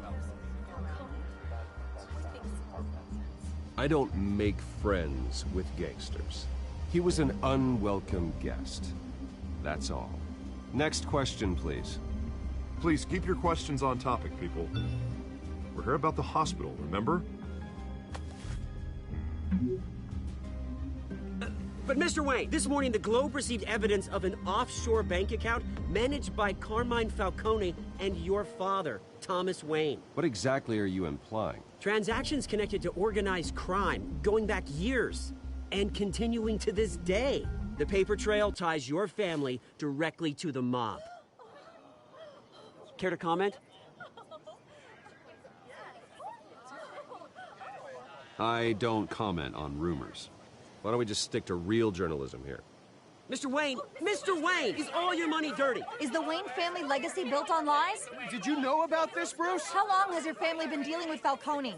Speaker 7: I don't make friends with gangsters. He was an unwelcome guest. That's all. Next question, please.
Speaker 8: Please keep your questions on topic, people. We're here about the hospital, remember?
Speaker 17: But Mr. Wayne, this morning the Globe received evidence of an offshore bank account managed by Carmine Falcone and your father, Thomas Wayne.
Speaker 7: What exactly are you implying?
Speaker 17: Transactions connected to organized crime, going back years, and continuing to this day. The paper trail ties your family directly to the mob. Care to comment?
Speaker 7: I don't comment on rumors. Why don't we just stick to real journalism here?
Speaker 17: Mr. Wayne, is all your money dirty?
Speaker 18: Is the Wayne family legacy built on lies?
Speaker 3: Did you know about this, Bruce?
Speaker 18: How long has your family been dealing with Falcone?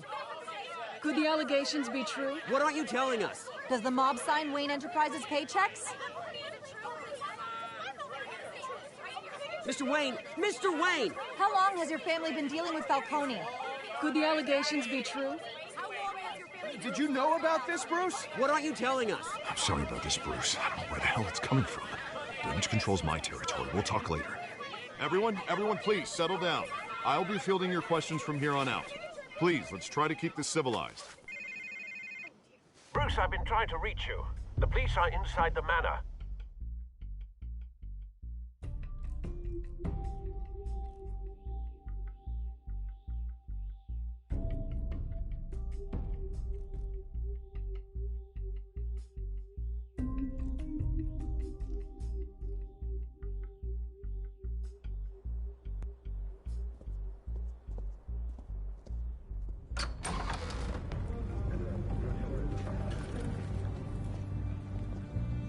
Speaker 1: Could the allegations be true?
Speaker 17: What aren't you telling us?
Speaker 18: Does the mob sign Wayne Enterprises paychecks?
Speaker 17: Mr. Wayne!
Speaker 18: How long has your family been dealing with Falcone?
Speaker 1: Could the allegations be true?
Speaker 3: Did you know about this, Bruce?
Speaker 17: What aren't you telling us?
Speaker 8: I'm sorry about this, Bruce. I don't know where the hell it's coming from. Damage control's my territory. We'll talk later. Everyone, please, settle down. I'll be fielding your questions from here on out. Please, let's try to keep this civilized.
Speaker 19: Bruce, I've been trying to reach you. The police are inside the manor.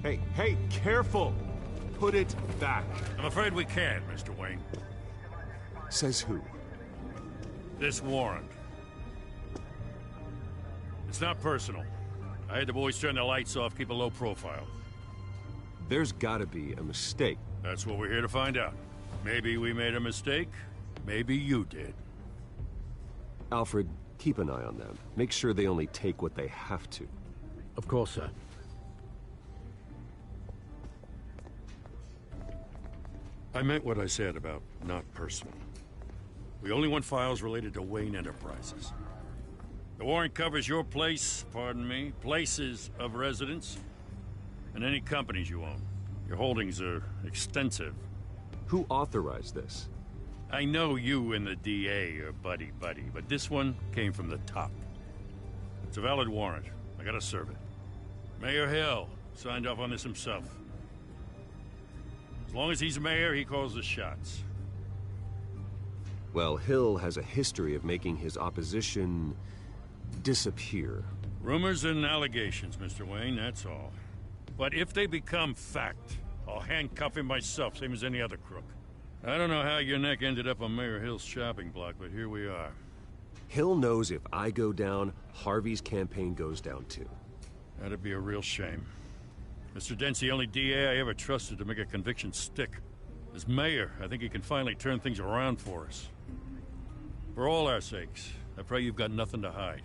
Speaker 8: Hey, careful! Put it back.
Speaker 10: I'm afraid we can't, Mr. Wayne.
Speaker 8: Says who?
Speaker 10: This warrant. It's not personal. I had the boys turn the lights off, keep a low profile.
Speaker 7: There's gotta be a mistake.
Speaker 10: That's what we're here to find out. Maybe we made a mistake. Maybe you did.
Speaker 7: Alfred, keep an eye on them. Make sure they only take what they have to.
Speaker 6: Of course, sir.
Speaker 10: I meant what I said about not personal. We only want files related to Wayne Enterprises. The warrant covers your place, pardon me, places of residence, and any companies you own. Your holdings are extensive.
Speaker 7: Who authorized this?
Speaker 10: I know you and the DA are buddy-buddy, but this one came from the top. It's a valid warrant. I gotta serve it. Mayor Hill signed off on this himself. As long as he's mayor, he calls the shots.
Speaker 7: Well, Hill has a history of making his opposition disappear.
Speaker 10: Rumors and allegations, Mr. Wayne, that's all. But if they become fact, I'll handcuff him myself, same as any other crook. I don't know how your neck ended up on Mayor Hill's shopping block, but here we are.
Speaker 7: Hill knows if I go down, Harvey's campaign goes down too.
Speaker 10: That'd be a real shame. Mr. Dent's the only DA I ever trusted to make a conviction stick. As mayor, I think he can finally turn things around for us. For all our sakes, I pray you've got nothing to hide.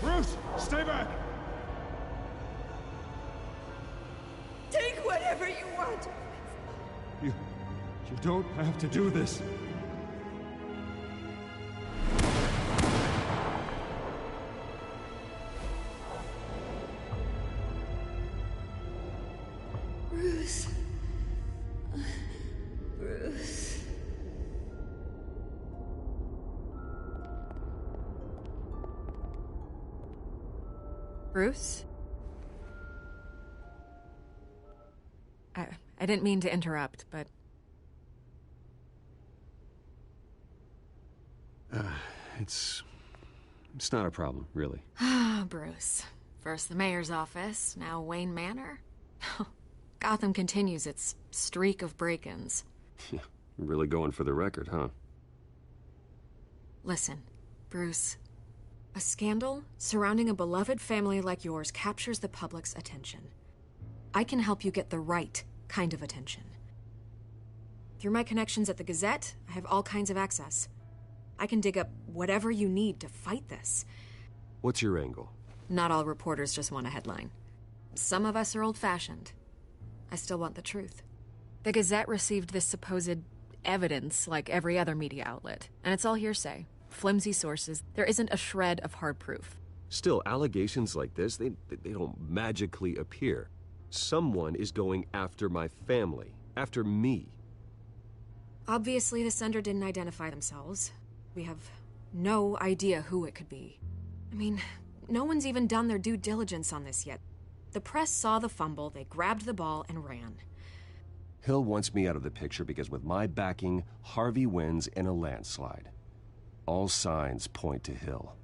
Speaker 3: Bruce, stay back!
Speaker 11: Take whatever you want.
Speaker 3: You don't have to do this.
Speaker 11: Bruce. Bruce.
Speaker 12: Bruce? I didn't mean to interrupt, but...
Speaker 7: It's not a problem, really.
Speaker 12: Ah, Bruce. First the mayor's office, now Wayne Manor. Gotham continues its streak of break-ins.
Speaker 7: Yeah, really going for the record, huh?
Speaker 12: Listen, Bruce. A scandal surrounding a beloved family like yours captures the public's attention. I can help you get the right kind of attention. Through my connections at the Gazette, I have all kinds of access. I can dig up whatever you need to fight this.
Speaker 7: What's your angle?
Speaker 12: Not all reporters just want a headline. Some of us are old-fashioned. I still want the truth. The Gazette received this supposed evidence like every other media outlet, and it's all hearsay. Flimsy sources. There isn't a shred of hard proof.
Speaker 7: Still, allegations like this, they don't magically appear. Someone is going after my family, after me.
Speaker 12: Obviously, the sender didn't identify themselves. We have no idea who it could be. I mean, no one's even done their due diligence on this yet. The press saw the fumble, they grabbed the ball and ran.
Speaker 7: Hill wants me out of the picture because with my backing, Harvey wins in a landslide. All signs point to Hill.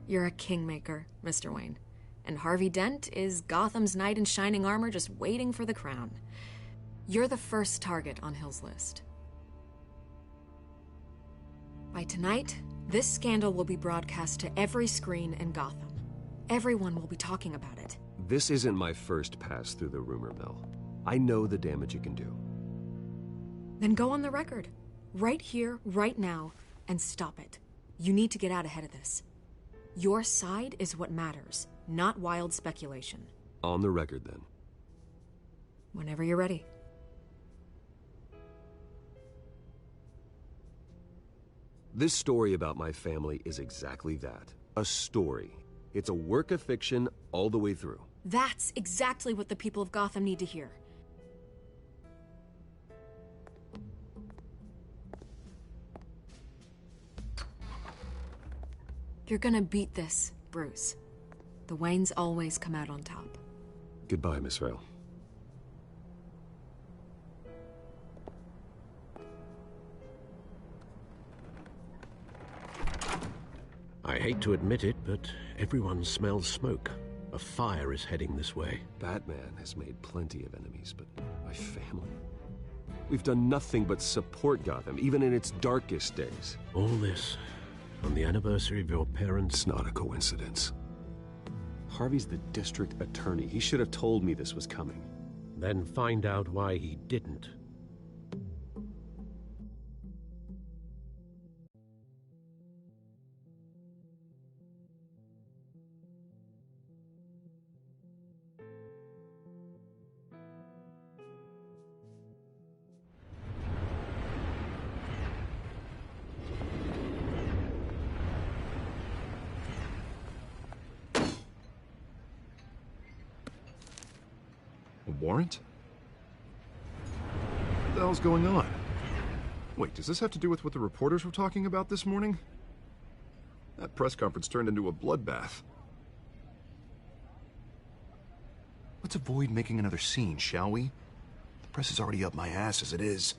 Speaker 12: You're a kingmaker, Mr. Wayne. And Harvey Dent is Gotham's knight in shining armor just waiting for the crown. You're the first target on Hill's list. By tonight, this scandal will be broadcast to every screen in Gotham. Everyone will be talking about it.
Speaker 7: This isn't my first pass through the rumor mill. I know the damage it can do.
Speaker 12: Then go on the record. Right here, right now, and stop it. You need to get out ahead of this. Your side is what matters, not wild speculation.
Speaker 7: On the record, then.
Speaker 12: Whenever you're ready.
Speaker 7: This story about my family is exactly that. A story. It's a work of fiction all the way through.
Speaker 12: That's exactly what the people of Gotham need to hear. You're gonna beat this, Bruce. The Waynes always come out on top.
Speaker 7: Goodbye, Miss Vale.
Speaker 6: I hate to admit it, but everyone smells smoke. A fire is heading this way.
Speaker 7: Batman has made plenty of enemies, but my family... We've done nothing but support Gotham, even in its darkest days.
Speaker 6: All this on the anniversary of your parents'...
Speaker 7: It's not a coincidence. Harvey's the district attorney. He should have told me this was coming.
Speaker 6: Then find out why he didn't.
Speaker 8: Warrant? What the hell's going on? Wait, does this have to do with what the reporters were talking about this morning? That press conference turned into a bloodbath. Let's avoid making another scene, shall we? The press is already up my ass as it is.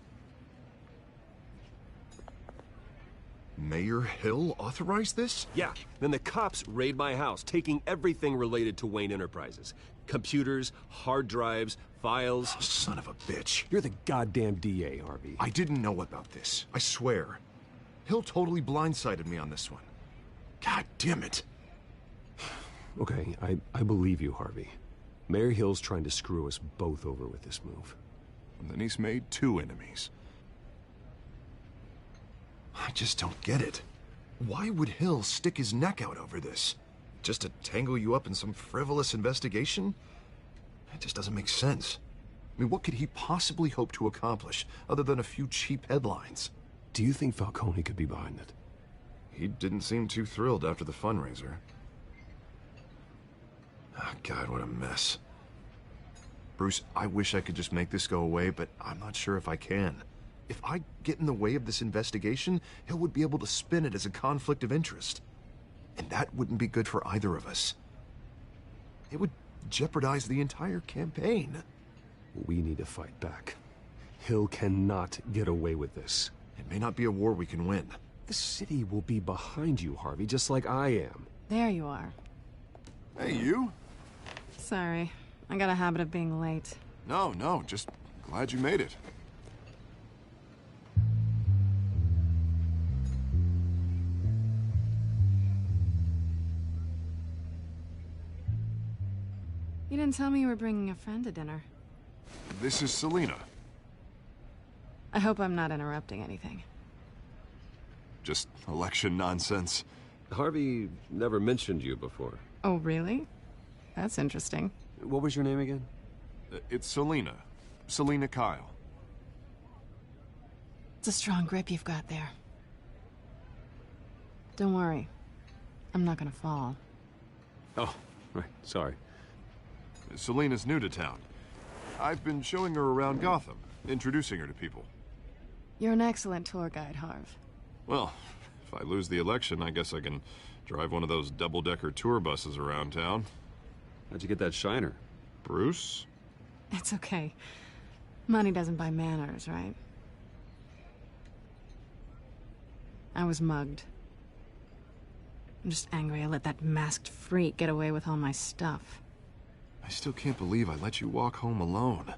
Speaker 8: Mayor Hill authorized this?
Speaker 7: Yeah, then the cops raid my house, taking everything related to Wayne Enterprises. Computers, hard drives, files.
Speaker 8: Oh, son of a bitch.
Speaker 7: You're the goddamn DA, Harvey.
Speaker 8: I didn't know about this. I swear. Hill totally blindsided me on this one. God damn it.
Speaker 7: Okay, I believe you, Harvey. Mayor Hill's trying to screw us both over with this move.
Speaker 8: And then he's made 2 enemies. I just don't get it. Why would Hill stick his neck out over this? Just to tangle you up in some frivolous investigation? That just doesn't make sense. I mean, what could he possibly hope to accomplish other than a few cheap headlines?
Speaker 7: Do you think Falcone could be behind it?
Speaker 8: He didn't seem too thrilled after the fundraiser. Oh, God, what a mess. Bruce, I wish I could just make this go away, but I'm not sure if I can. If I get in the way of this investigation, Hill would be able to spin it as a conflict of interest. And that wouldn't be good for either of us. It would jeopardize the entire campaign.
Speaker 7: We need to fight back. Hill cannot get away with this.
Speaker 8: It may not be a war we can win.
Speaker 7: The city will be behind you, Harvey, just like I am.
Speaker 1: There you are.
Speaker 8: Hey, you?
Speaker 1: Sorry. I got a habit of being late.
Speaker 8: No, just glad you made it.
Speaker 1: You didn't tell me you were bringing a friend to dinner.
Speaker 8: This is Selina.
Speaker 1: I hope I'm not interrupting anything.
Speaker 8: Just election nonsense.
Speaker 7: Harvey never mentioned you before.
Speaker 1: Oh, really? That's interesting.
Speaker 7: What was your name again?
Speaker 8: It's Selina. Selina Kyle.
Speaker 1: It's a strong grip you've got there. Don't worry. I'm not gonna fall.
Speaker 7: Oh, right. Sorry.
Speaker 8: Selina's new to town. I've been showing her around Gotham, introducing her to people.
Speaker 1: You're an excellent tour guide, Harv.
Speaker 8: Well, if I lose the election, I guess I can drive one of those double-decker tour buses around town.
Speaker 7: How'd you get that shiner?
Speaker 8: Bruce?
Speaker 1: It's okay. Money doesn't buy manners, right? I was mugged. I'm just angry I let that masked freak get away with all my stuff.
Speaker 8: I still can't believe I let you walk home alone.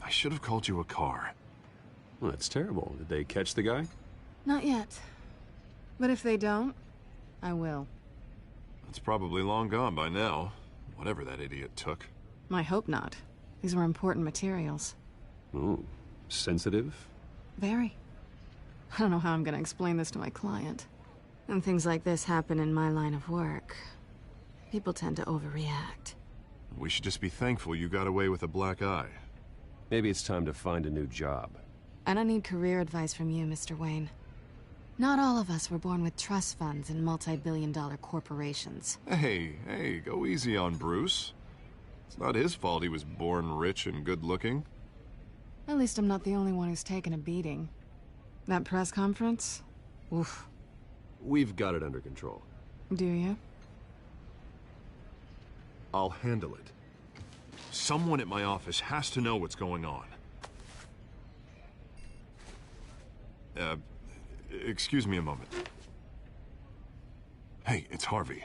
Speaker 8: I should have called you a car.
Speaker 7: Well, that's terrible. Did they catch the guy?
Speaker 1: Not yet. But if they don't, I will.
Speaker 8: It's probably long gone by now, whatever that idiot took.
Speaker 1: I hope not. These were important materials.
Speaker 7: Ooh, sensitive?
Speaker 1: Very. I don't know how I'm gonna explain this to my client. When things like this happen in my line of work, people tend to overreact.
Speaker 8: We should just be thankful you got away with a black eye.
Speaker 7: Maybe it's time to find a new job.
Speaker 1: I don't need career advice from you, Mr. Wayne. Not all of us were born with trust funds and multi-billion-dollar corporations.
Speaker 8: Hey, go easy on Bruce. It's not his fault he was born rich and good-looking.
Speaker 1: At least I'm not the only one who's taken a beating. That press conference? Oof.
Speaker 7: We've got it under control.
Speaker 1: Do you?
Speaker 8: I'll handle it. Someone at my office has to know what's going on. Excuse me a moment. Hey, it's Harvey.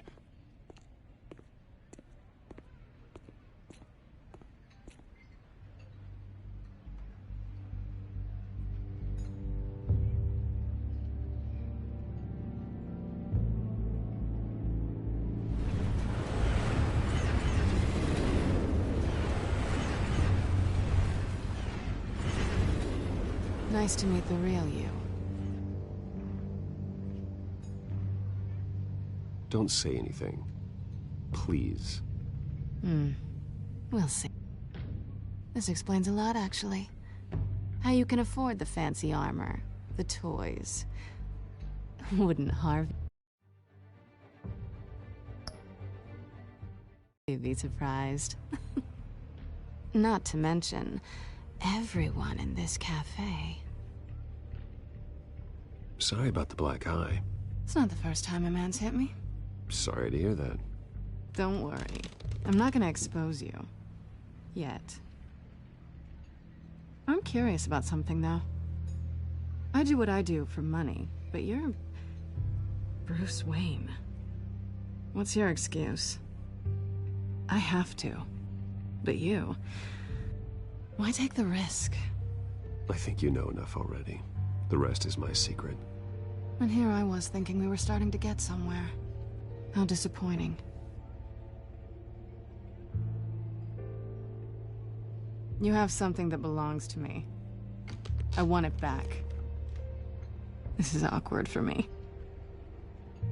Speaker 1: Nice to meet the real you.
Speaker 7: Don't say anything. Please.
Speaker 1: We'll see. This explains a lot, actually. How you can afford the fancy armor, the toys. Wouldn't Harvey be surprised? Not to mention, everyone in this cafe.
Speaker 7: Sorry about the black eye.
Speaker 1: It's not the first time a man's hit me.
Speaker 7: Sorry to hear that.
Speaker 1: Don't worry. I'm not gonna expose you. Yet. I'm curious about something, though. I do what I do for money, but you're Bruce Wayne. What's your excuse? I have to. But you... why take the risk?
Speaker 7: I think you know enough already. The rest is my secret.
Speaker 1: And here I was thinking we were starting to get somewhere. How disappointing. You have something that belongs to me. I want it back. This is awkward for me.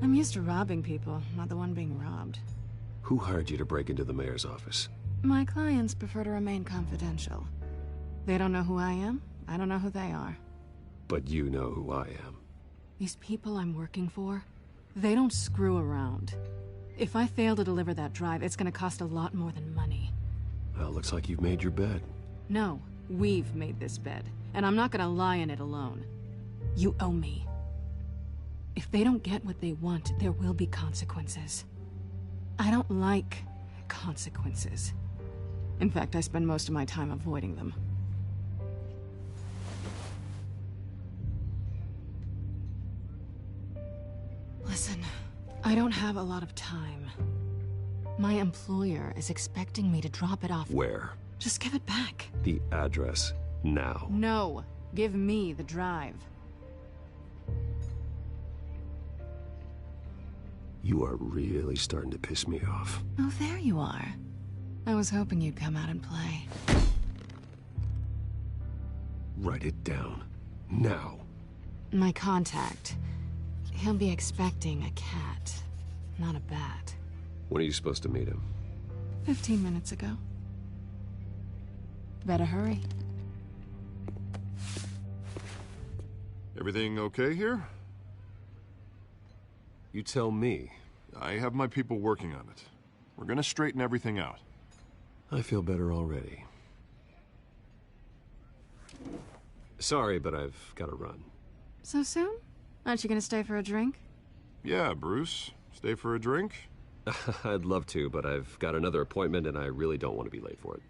Speaker 1: I'm used to robbing people, not the one being robbed.
Speaker 7: Who hired you to break into the mayor's office?
Speaker 1: My clients prefer to remain confidential. They don't know who I am, I don't know who they are.
Speaker 7: But you know who I am.
Speaker 1: These people I'm working for, they don't screw around. If I fail to deliver that drive, it's gonna cost a lot more than money.
Speaker 7: Well, looks like you've made your bed.
Speaker 1: No, we've made this bed, and I'm not gonna lie in it alone. You owe me. If they don't get what they want, there will be consequences. I don't like consequences. In fact, I spend most of my time avoiding them. Listen, I don't have a lot of time. My employer is expecting me to drop it off.
Speaker 7: Where?
Speaker 1: Just give it back.
Speaker 7: The address, now.
Speaker 1: No, give me the drive.
Speaker 7: You are really starting to piss me off.
Speaker 1: Oh, there you are. I was hoping you'd come out and play.
Speaker 7: Write it down. Now.
Speaker 1: My contact. He'll be expecting a cat, not a bat.
Speaker 7: When are you supposed to meet him?
Speaker 1: 15 minutes ago. Better hurry.
Speaker 8: Everything okay here?
Speaker 7: You tell me.
Speaker 8: I have my people working on it. We're gonna straighten everything out.
Speaker 7: I feel better already. Sorry, but I've got to run.
Speaker 1: So soon? Aren't you gonna stay for a drink?
Speaker 8: Yeah, Bruce. Stay for a drink?
Speaker 7: I'd love to, but I've got another appointment and I really don't want to be late for it.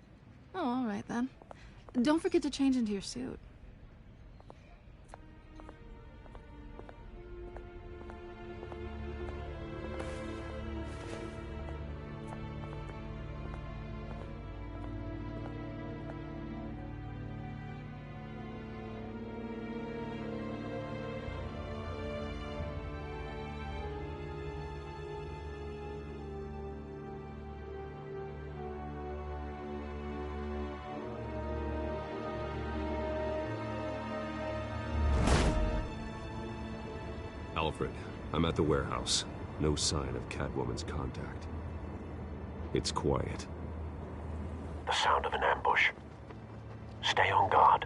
Speaker 1: Oh, all right then. Don't forget to change into your suit.
Speaker 7: Alfred, I'm at the warehouse. No sign of Catwoman's contact. It's quiet.
Speaker 2: The sound of an ambush. Stay on guard.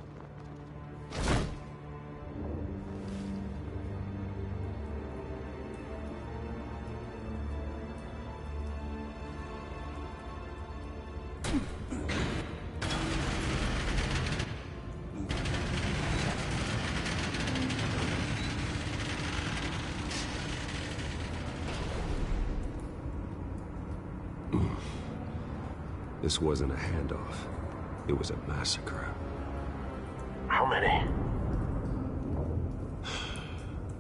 Speaker 7: This wasn't a handoff. It was a massacre.
Speaker 2: How many?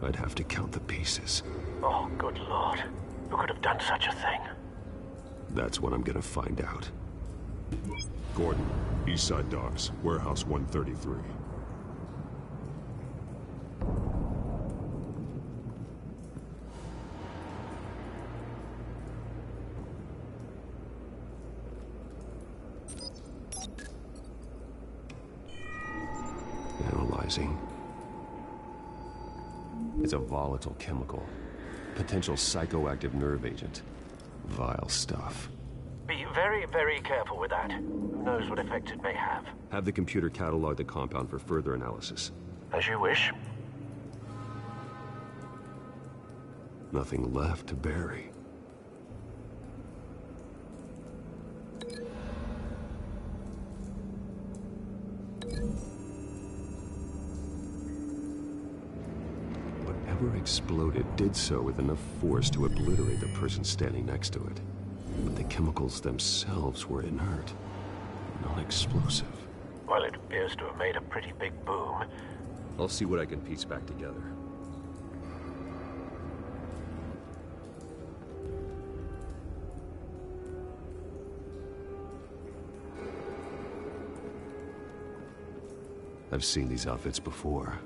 Speaker 7: I'd have to count the pieces.
Speaker 2: Oh, good Lord. Who could have done such a thing?
Speaker 7: That's what I'm gonna find out.
Speaker 4: Gordon, Eastside Docks, Warehouse 133.
Speaker 7: Analyzing. It's a volatile chemical. Potential psychoactive nerve agent. Vile stuff.
Speaker 2: Be very, very careful with that. Who knows what effects it may have.
Speaker 7: Have the computer catalog the compound for further analysis.
Speaker 2: As you wish.
Speaker 7: Nothing left to bury. Whatever exploded did so with enough force to obliterate the person standing next to it. But the chemicals themselves were inert, non-explosive.
Speaker 2: Well, it appears to have made a pretty big boom.
Speaker 7: I'll see what I can piece back together. I've seen these outfits before.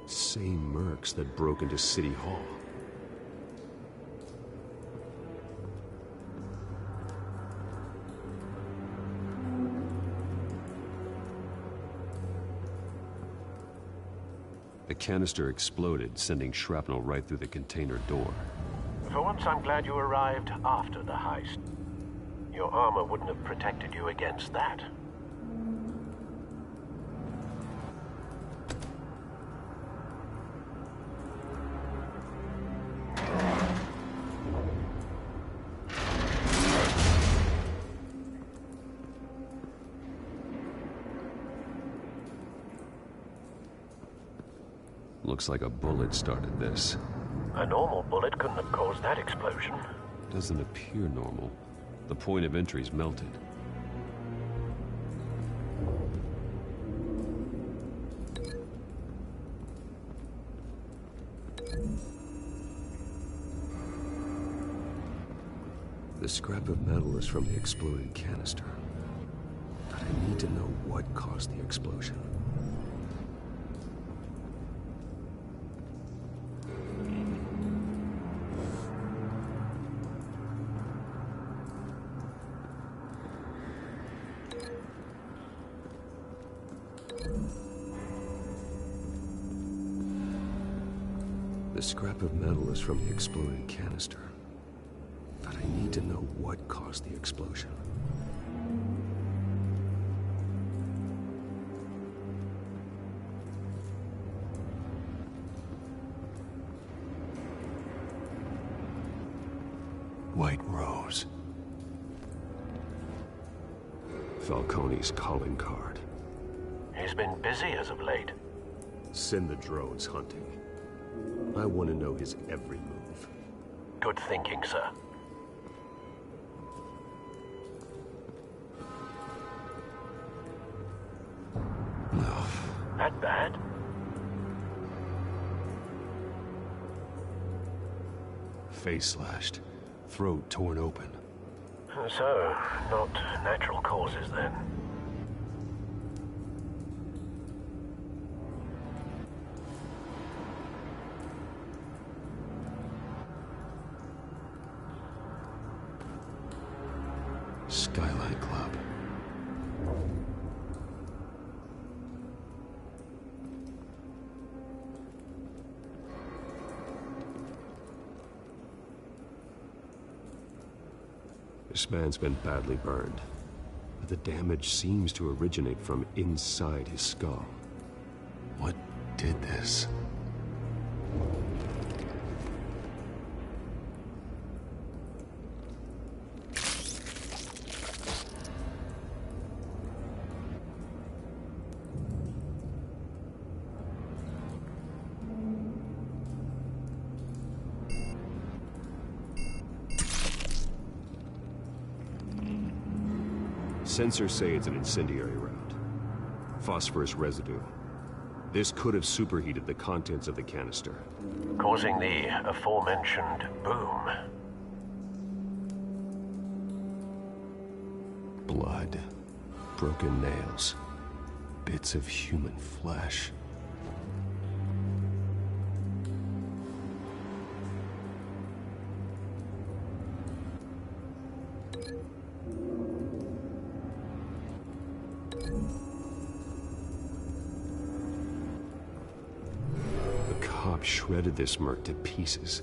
Speaker 7: Same mercs that broke into City Hall. The canister exploded, sending shrapnel right through the container door.
Speaker 2: For once, I'm glad you arrived after the heist. Your armor wouldn't have protected you against that.
Speaker 7: Looks like a bullet started this.
Speaker 2: A normal bullet couldn't have caused that explosion.
Speaker 7: Doesn't appear normal. The point of entry's melted. The scrap of metal is from the exploded canister. But I need to know what caused the explosion. The scrap of metal is from the exploded canister. But I need to know what caused the explosion. White Rose. Falcone's calling card.
Speaker 2: He's been busy as of late.
Speaker 7: Send the drones hunting. I want to know his every move.
Speaker 2: Good thinking, sir.
Speaker 7: No.
Speaker 2: That bad?
Speaker 7: Face slashed. Throat torn open.
Speaker 2: So, not natural causes then.
Speaker 7: Skyline Club. This man's been badly burned, but the damage seems to originate from inside his skull. What did this? Sensors say it's an incendiary round. Phosphorus residue. This could have superheated the contents of the canister,
Speaker 2: causing the aforementioned boom.
Speaker 7: Blood, broken nails, bits of human flesh. Shredded this merc to pieces,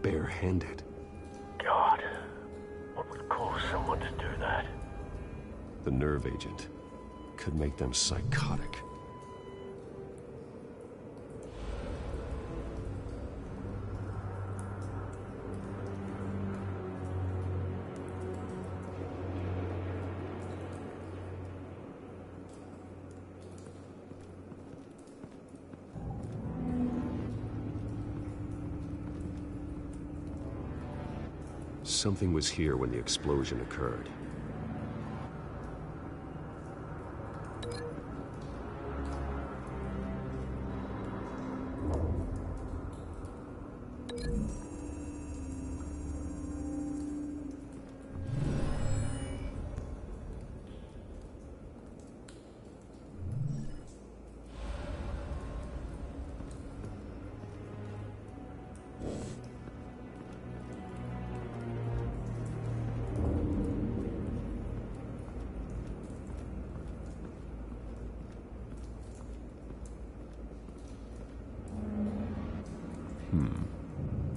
Speaker 7: barehanded.
Speaker 2: God, what would cause someone to do that?
Speaker 7: The nerve agent could make them psychotic. Something was here when the explosion occurred.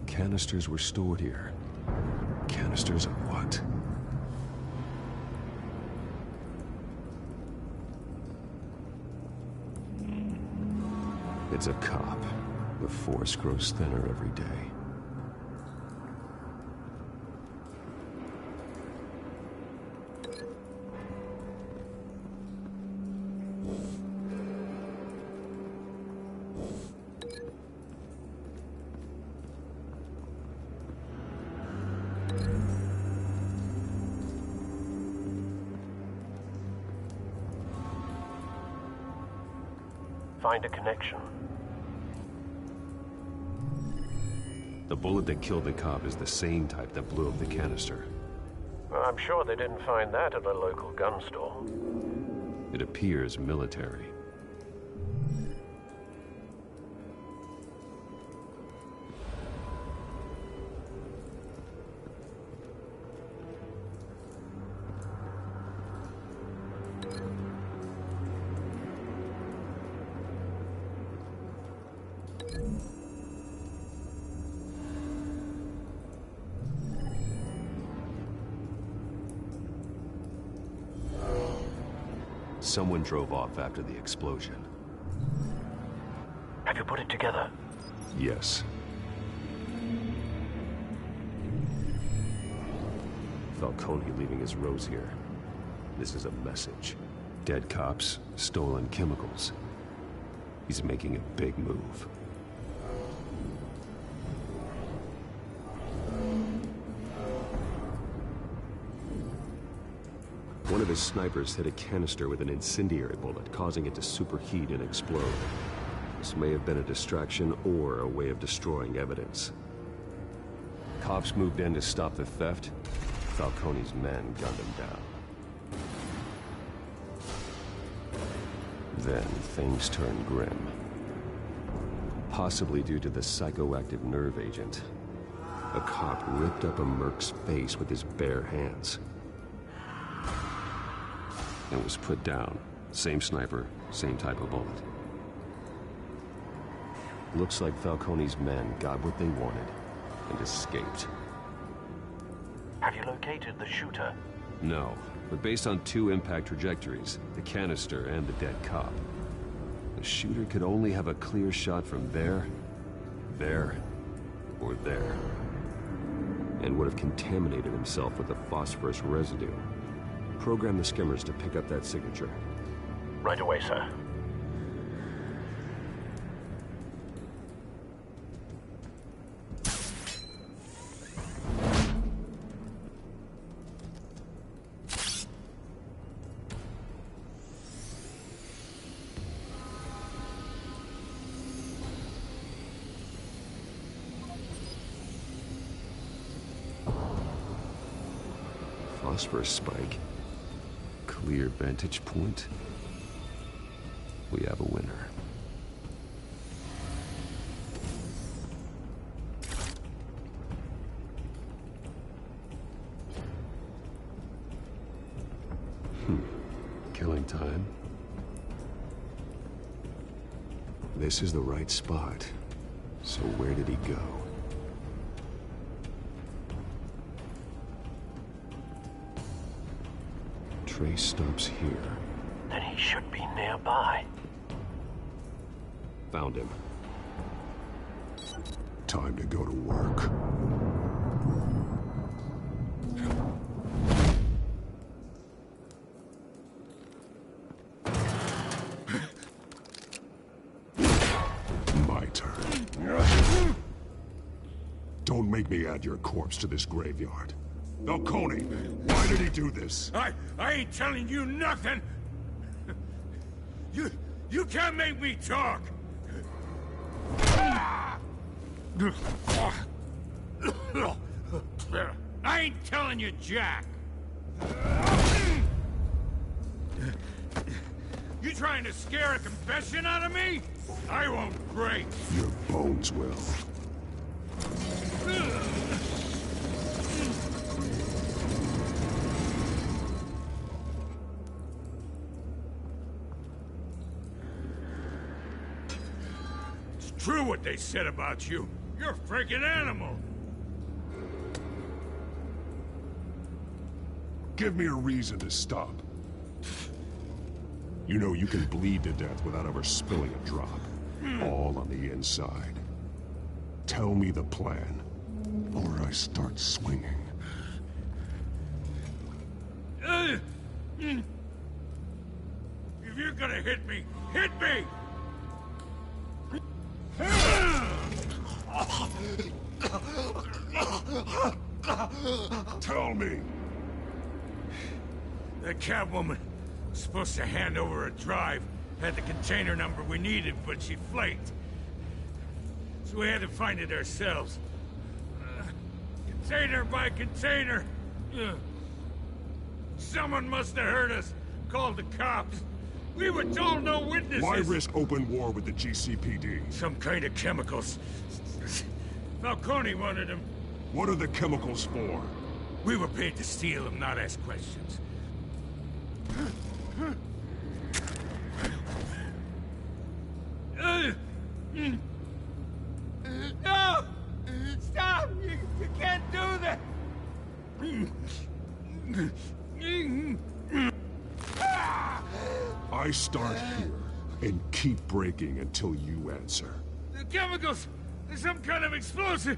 Speaker 7: Canisters were stored here. Canisters of what? It's a cop. The force grows thinner every day.
Speaker 2: Find a connection.
Speaker 7: The bullet that killed the cop is the same type that blew up the canister.
Speaker 2: Well, I'm sure they didn't find that at a local gun store.
Speaker 7: It appears military. Someone drove off after the explosion.
Speaker 2: Have you put it together?
Speaker 7: Yes. Falcone leaving his rose here. This is a message. Dead cops, stolen chemicals. He's making a big move. One of his snipers hit a canister with an incendiary bullet, causing it to superheat and explode. This may have been a distraction or a way of destroying evidence. Cops moved in to stop the theft. Falcone's men gunned him down. Then things turned grim. Possibly due to the psychoactive nerve agent. A cop ripped up a merc's face with his bare hands. And was put down. Same sniper, same type of bullet. Looks like Falcone's men got what they wanted and escaped.
Speaker 2: Have you located the shooter?
Speaker 7: No, but based on two impact trajectories, the canister and the dead cop, the shooter could only have a clear shot from there, or there, and would have contaminated himself with the phosphorus residue. Program the skimmers to pick up that signature.
Speaker 2: Right away, sir.
Speaker 7: house for a spike. Clear vantage point. We have a winner. Killing time. This is the right spot. So where did he go? Trace stops here.
Speaker 2: Then he should be nearby.
Speaker 7: Found him.
Speaker 4: Time to go to work. My turn. Don't make me add your corpse to this graveyard. Falcone, why did he do this?
Speaker 13: I ain't telling you nothing! You can't make me talk! I ain't telling you jack! You trying to scare a confession out of me? I won't break!
Speaker 4: Your bones will.
Speaker 13: It's true what they said about you. You're a freaking animal!
Speaker 4: Give me a reason to stop. You know you can bleed to death without ever spilling a drop. All on the inside. Tell me the plan, or I start swinging.
Speaker 13: If you're gonna hit me, hit me!
Speaker 4: Tell me!
Speaker 13: The Catwoman was supposed to hand over a drive, had the container number we needed, but she flaked. So we had to find it ourselves. Container by container. Someone must have heard us, called the cops. We were told no witnesses.
Speaker 4: Why risk open war with the GCPD?
Speaker 13: Some kind of chemicals. Falcone wanted them.
Speaker 4: What are the chemicals for?
Speaker 13: We were paid to steal them, not ask questions. No! Stop! You can't do that!
Speaker 4: I start here and keep breaking until you answer.
Speaker 13: The chemicals! There's some kind of explosive!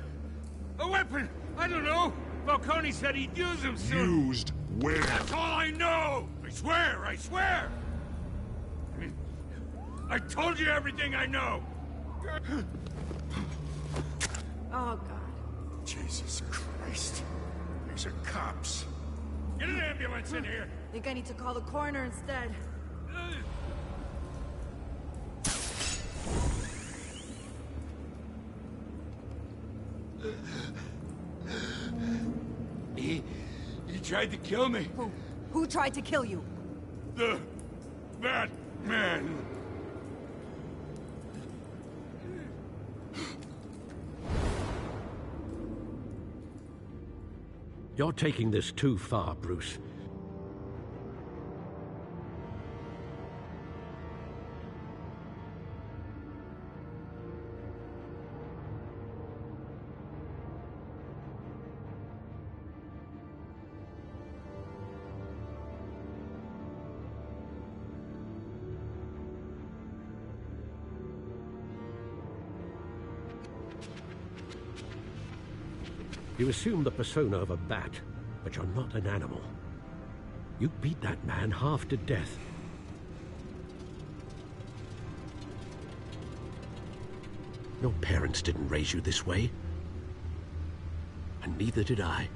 Speaker 13: A weapon! I don't know! Falcone said he'd use them soon!
Speaker 4: Used where?
Speaker 13: That's all I know! I swear! I swear! I told you everything I know!
Speaker 18: Oh, God.
Speaker 3: Jesus Christ. These are cops.
Speaker 13: Get an ambulance in here!
Speaker 18: Think I need to call the coroner instead.
Speaker 13: He tried to kill me.
Speaker 18: Who tried to kill you?
Speaker 13: The Batman.
Speaker 6: You're taking this too far, Bruce. You assume the persona of a bat, but you're not an animal. You beat that man half to death. Your parents didn't raise you this way. And neither did I.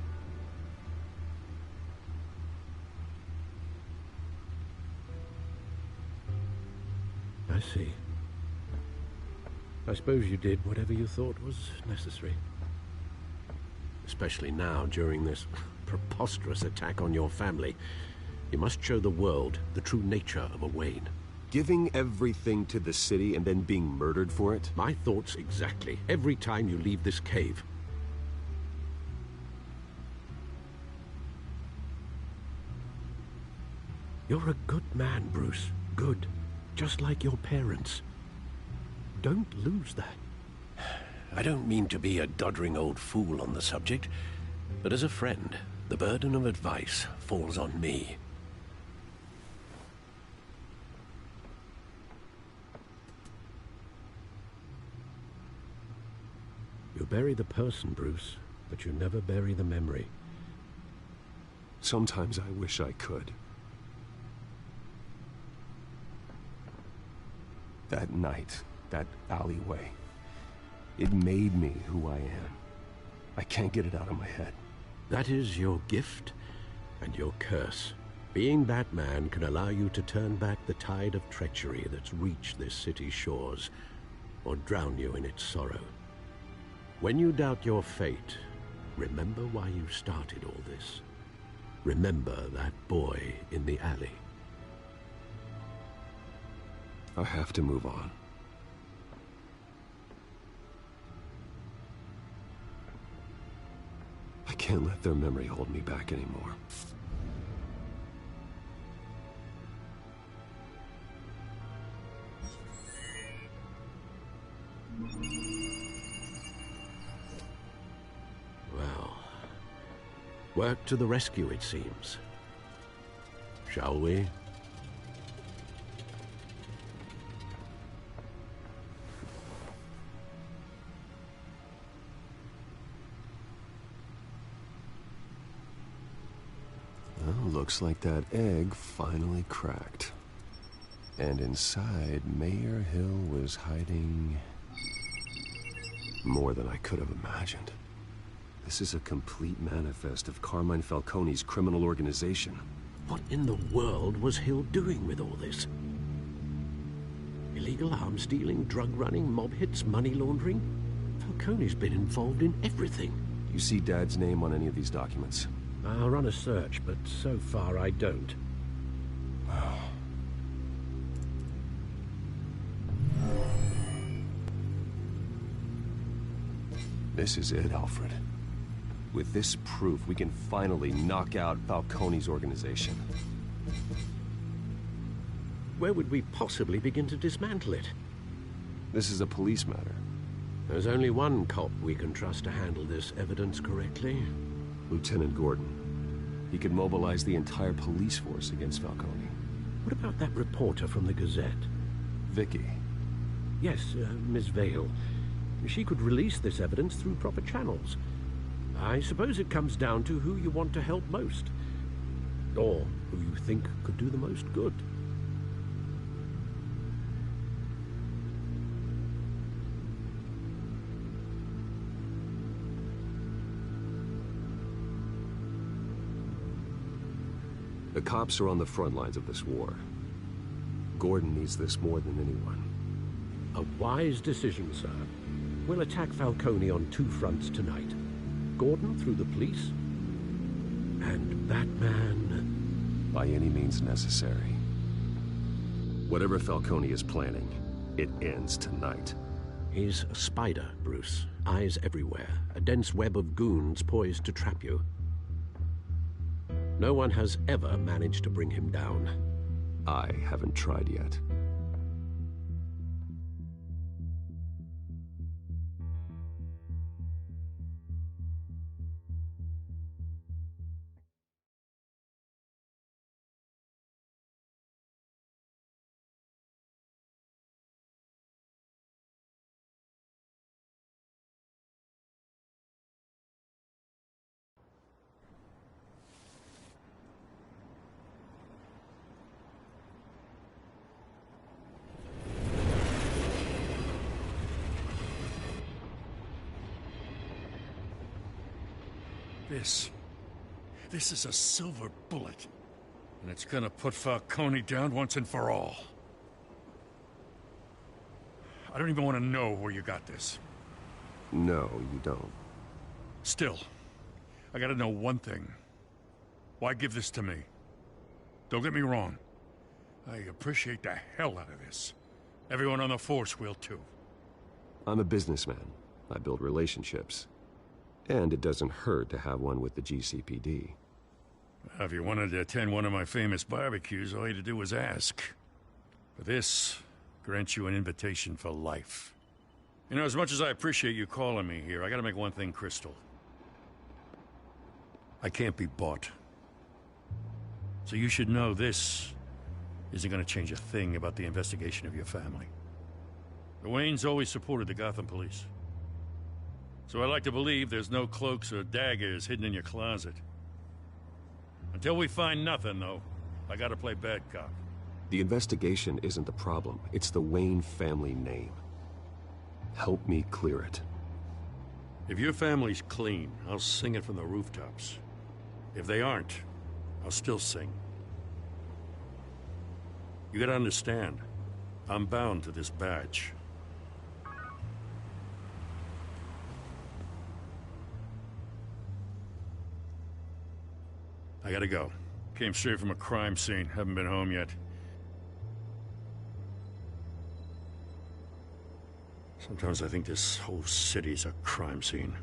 Speaker 6: I see. I suppose you did whatever you thought was necessary. especially now during this preposterous attack on your family. You must show the world the true nature of a Wayne.
Speaker 7: Giving everything to the city and then being murdered for it?
Speaker 6: My thoughts exactly. Every time you leave this cave. You're a good man, Bruce. Good. Just like your parents. Don't lose that. I don't mean to be a doddering old fool on the subject, but as a friend, the burden of advice falls on me. You bury the person, Bruce, but you never bury the memory.
Speaker 7: Sometimes I wish I could. That night, that alleyway, it made me who I am. I can't get it out of my head.
Speaker 6: That is your gift and your curse. Being that man can allow you to turn back the tide of treachery that's reached this city's shores, or drown you in its sorrow. When you doubt your fate, remember why you started all this. Remember that boy in the alley.
Speaker 7: I have to move on. I can't let their memory hold me back anymore.
Speaker 6: Well, work to the rescue, it seems. Shall we?
Speaker 7: Well, looks like that egg finally cracked. And inside, Mayor Hill was hiding more than I could have imagined. This is a complete manifest of Carmine Falcone's criminal organization.
Speaker 6: What in the world was Hill doing with all this? Illegal arms dealing, drug running, mob hits, money laundering? Falcone's been involved in everything.
Speaker 7: You see Dad's name on any of these documents?
Speaker 6: I'll run a search, but so far I don't.
Speaker 7: This is it, Alfred. With this proof, we can finally knock out Falcone's organization.
Speaker 6: Where would we possibly begin to dismantle it?
Speaker 7: This is a police matter.
Speaker 6: There's only one cop we can trust to handle this evidence correctly.
Speaker 7: Lieutenant Gordon. He could mobilize the entire police force against Falcone.
Speaker 6: What about that reporter from the Gazette?
Speaker 7: Vicky.
Speaker 6: Yes, Miss Vale. She could release this evidence through proper channels. I suppose it comes down to who you want to help most. Or who you think could do the most good.
Speaker 7: The cops are on the front lines of this war. Gordon needs this more than anyone.
Speaker 6: A wise decision, sir. We'll attack Falcone on two fronts tonight. Gordon through the police, and that man...
Speaker 7: By any means necessary. Whatever Falcone is planning, it ends tonight.
Speaker 6: He's a spider, Bruce. Eyes everywhere. A dense web of goons poised to trap you. No one has ever managed to bring him down.
Speaker 7: I haven't tried yet.
Speaker 13: This is a silver bullet. And it's gonna put Falcone down once and for all. I don't even want to know where you got this.
Speaker 7: No, you don't.
Speaker 13: Still, I gotta know one thing. Why give this to me? Don't get me wrong. I appreciate the hell out of this. Everyone on the force will too.
Speaker 7: I'm a businessman. I build relationships. And it doesn't hurt to have one with the GCPD.
Speaker 13: If you wanted to attend one of my famous barbecues, all you had to do was ask. But this grants you an invitation for life. You know, as much as I appreciate you calling me here, I gotta make one thing crystal. I can't be bought. So you should know this isn't gonna change a thing about the investigation of your family. The Waynes always supported the Gotham police. So I like to believe there's no cloaks or daggers hidden in your closet. Until we find nothing, though, I gotta play bad cop.
Speaker 7: The investigation isn't the problem. It's the Wayne family name. Help me clear it.
Speaker 13: If your family's clean, I'll sing it from the rooftops. If they aren't, I'll still sing. You gotta understand, I'm bound to this badge. I gotta go. Came straight from a crime scene. Haven't been home yet. Sometimes I think this whole city's a crime scene.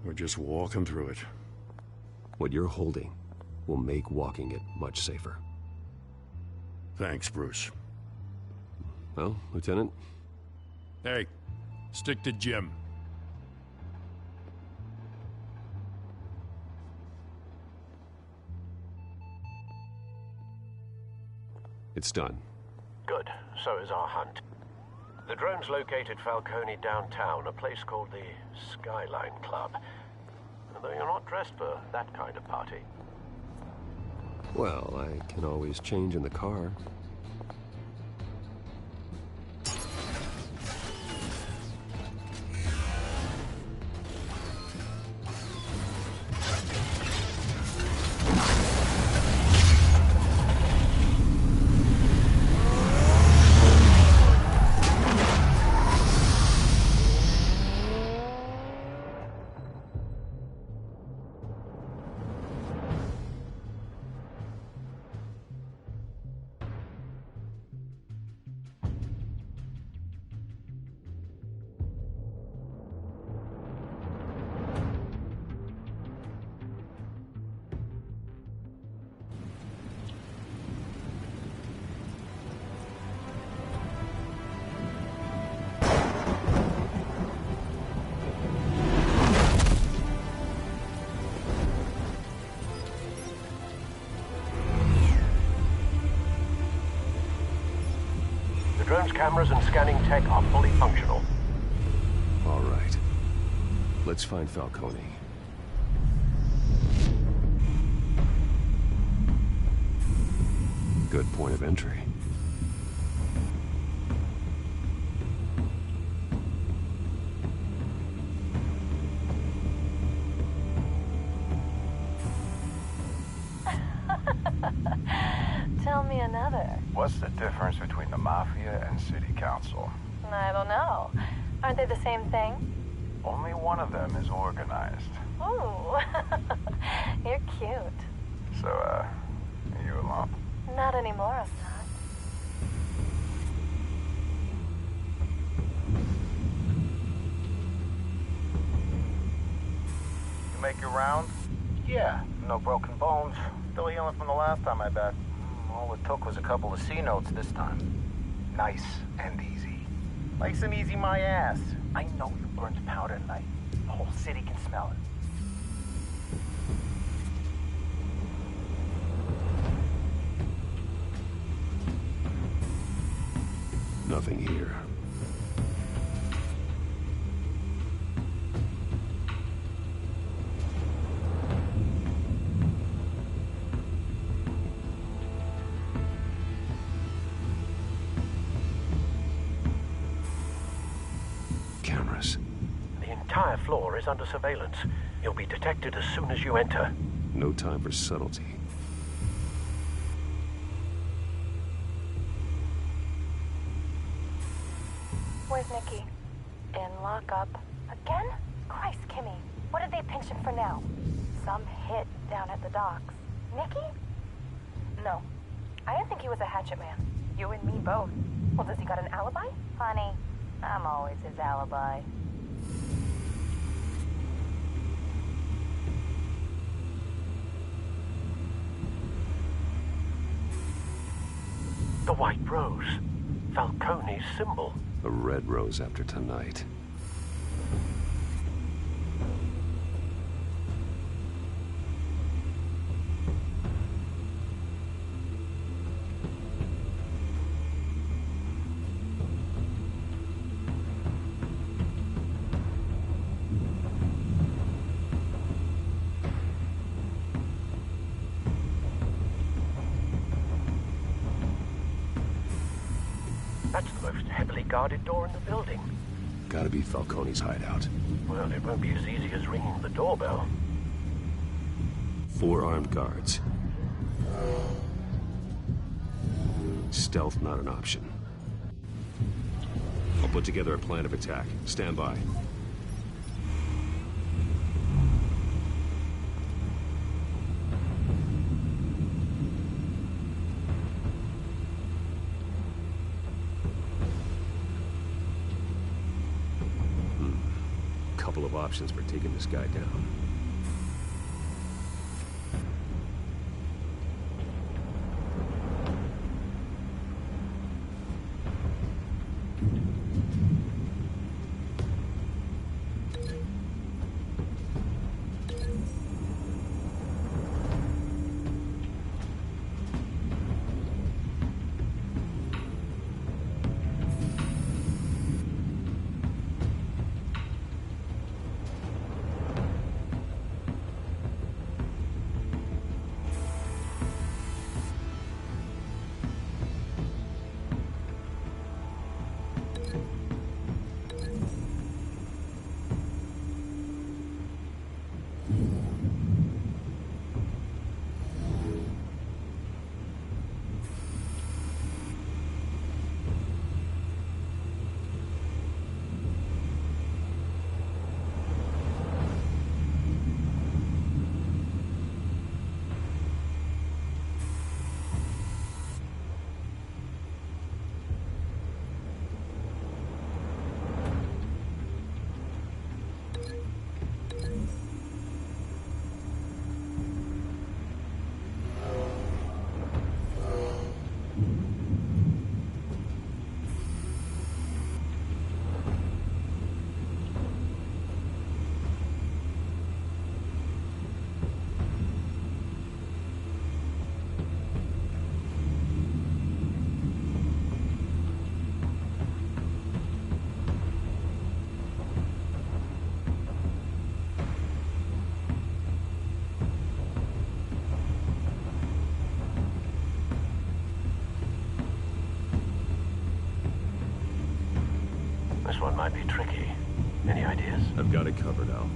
Speaker 13: We're just walking through it.
Speaker 7: What you're holding will make walking it much safer.
Speaker 13: Thanks, Bruce.
Speaker 7: Well, Lieutenant?
Speaker 13: Hey, stick to Jim.
Speaker 7: It's done.
Speaker 2: Good. So is our hunt. The drones located Falcone downtown, a place called the Skyline Club. Though you're not dressed for that kind of party.
Speaker 7: Well, I can always change in the car.
Speaker 2: The drone's cameras and scanning tech are fully functional.
Speaker 7: All right. Let's find Falcone. Good point of entry.
Speaker 19: Tell me another.
Speaker 20: What's the difference between the Mafia and City Council?
Speaker 19: I don't know. Aren't they the same thing?
Speaker 20: Only one of them is organized.
Speaker 19: Ooh, you're cute.
Speaker 20: So, are you alone?
Speaker 19: Not anymore, I'm not.
Speaker 20: You make your rounds? Yeah, no broken bones. Still healing from the last time I bet. All it took was a couple of C notes this time. Nice and easy. Nice and easy my ass. I know you burned powder tonight. The whole city can smell it.
Speaker 7: Nothing here. Cameras.
Speaker 2: The entire floor is under surveillance. You'll be detected as soon as you enter.
Speaker 7: No time for subtlety.
Speaker 19: Where's Nikki? In lockup. Again? Christ, Kimmy. What did they pinch him for now? some hit down at the docks. Nicky? No. I didn't think he was a hatchet man. You and me both. Well, does he got an alibi? Honey, I'm always his alibi.
Speaker 2: The White Rose. Falcone's symbol.
Speaker 7: A red rose after tonight.
Speaker 2: That's the most heavily guarded door in the building.
Speaker 7: Gotta be Falcone's hideout.
Speaker 2: Well, it won't be as easy as ringing the doorbell.
Speaker 7: 4 armed guards. Stealth not an option. I'll put together a plan of attack. Stand by. Couple of options for taking this guy down.
Speaker 2: This one might be tricky. Any ideas?
Speaker 7: I've got it covered, Al.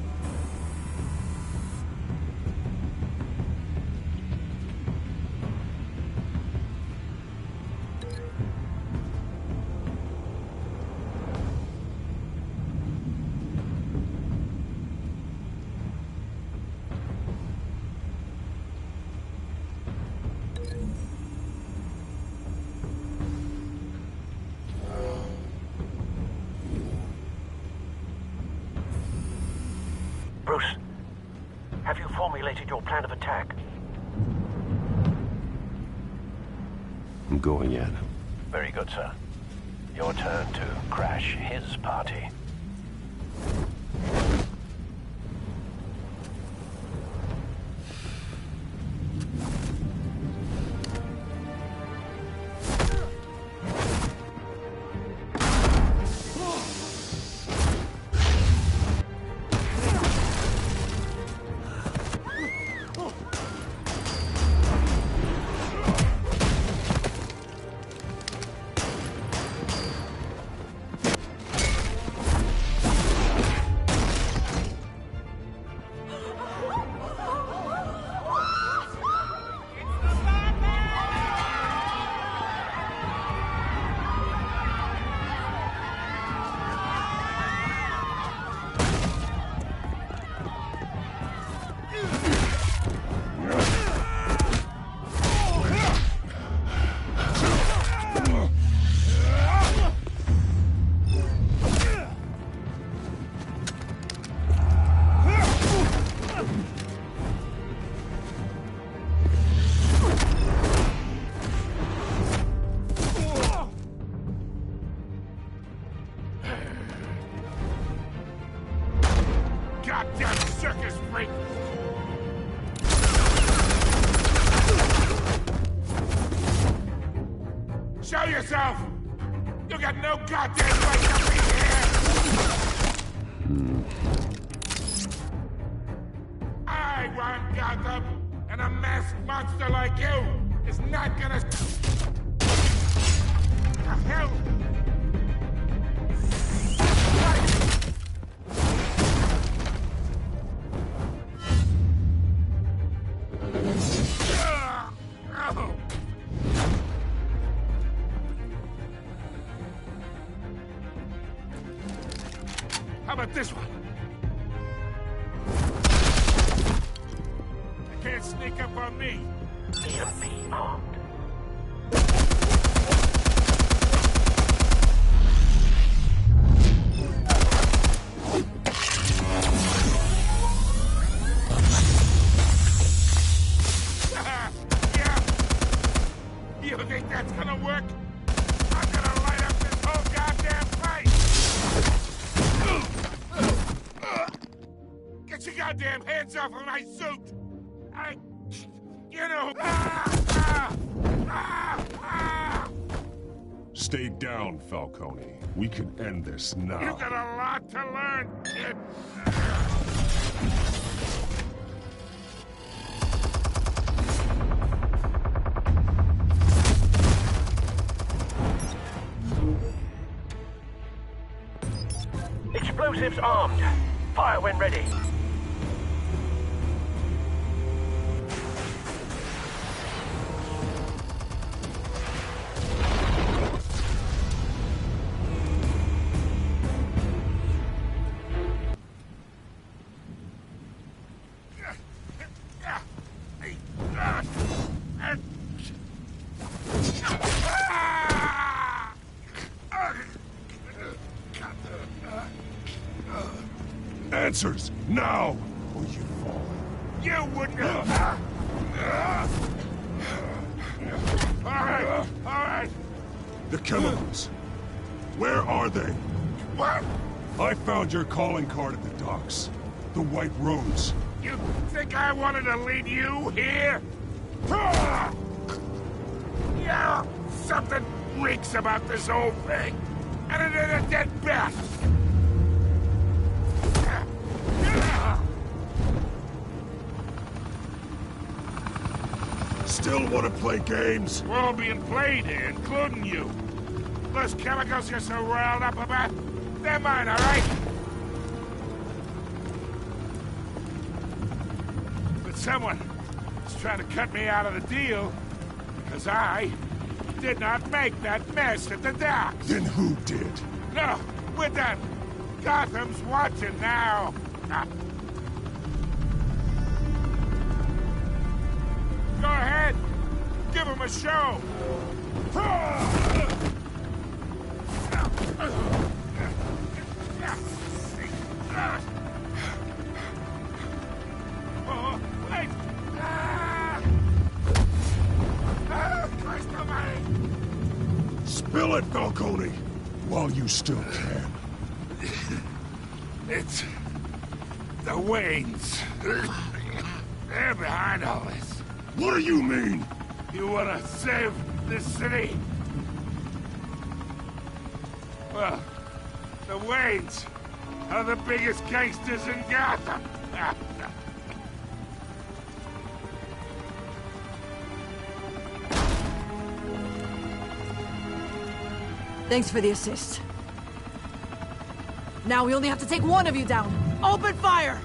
Speaker 2: Bruce, have you formulated your plan of attack?
Speaker 7: I'm going in.
Speaker 2: Very good, sir. Your turn to crash his party.
Speaker 13: me! Show yourself! You got no goddamn right to be here! I want Gotham, and a masked monster like you is not gonna... The hell? How about this one? You can't sneak up on me.
Speaker 2: EMP armed.
Speaker 13: Yeah. You think that's gonna work? I'm gonna light up this whole goddamn place! Get your goddamn hands off of my suit! You know...
Speaker 4: Stay down, Falcone. We can end this now.
Speaker 13: You got a lot to learn, kid.
Speaker 2: Explosives armed. Fire when ready.
Speaker 4: Answers, now! Or you fall.
Speaker 13: You wouldn't... All right.
Speaker 4: The chemicals. Where are they?
Speaker 13: What?
Speaker 4: I found your calling card at the docks. The White Rose.
Speaker 13: You think I wanted to lead you here? Yeah, something reeks about this whole thing. And it is a dead bat.
Speaker 4: Still want to play games?
Speaker 13: We're all being played here, including you. Those chemicals you're so riled up about, they're mine, all right? But someone is trying to cut me out of the deal because I did not make that mess at the docks.
Speaker 4: Then who did?
Speaker 13: No, we're done. Gotham's watching now. Go ahead. Give him a show. Oh, wait. Christ almighty.
Speaker 4: Spill it, Falcone, while you still can.
Speaker 13: It's the Waynes. They're behind all this.
Speaker 4: What do you mean?
Speaker 13: You want to save this city? Well, the Waynes are the biggest gangsters in Gotham.
Speaker 18: Thanks for the assist. Now we only have to take one of you down. Open fire!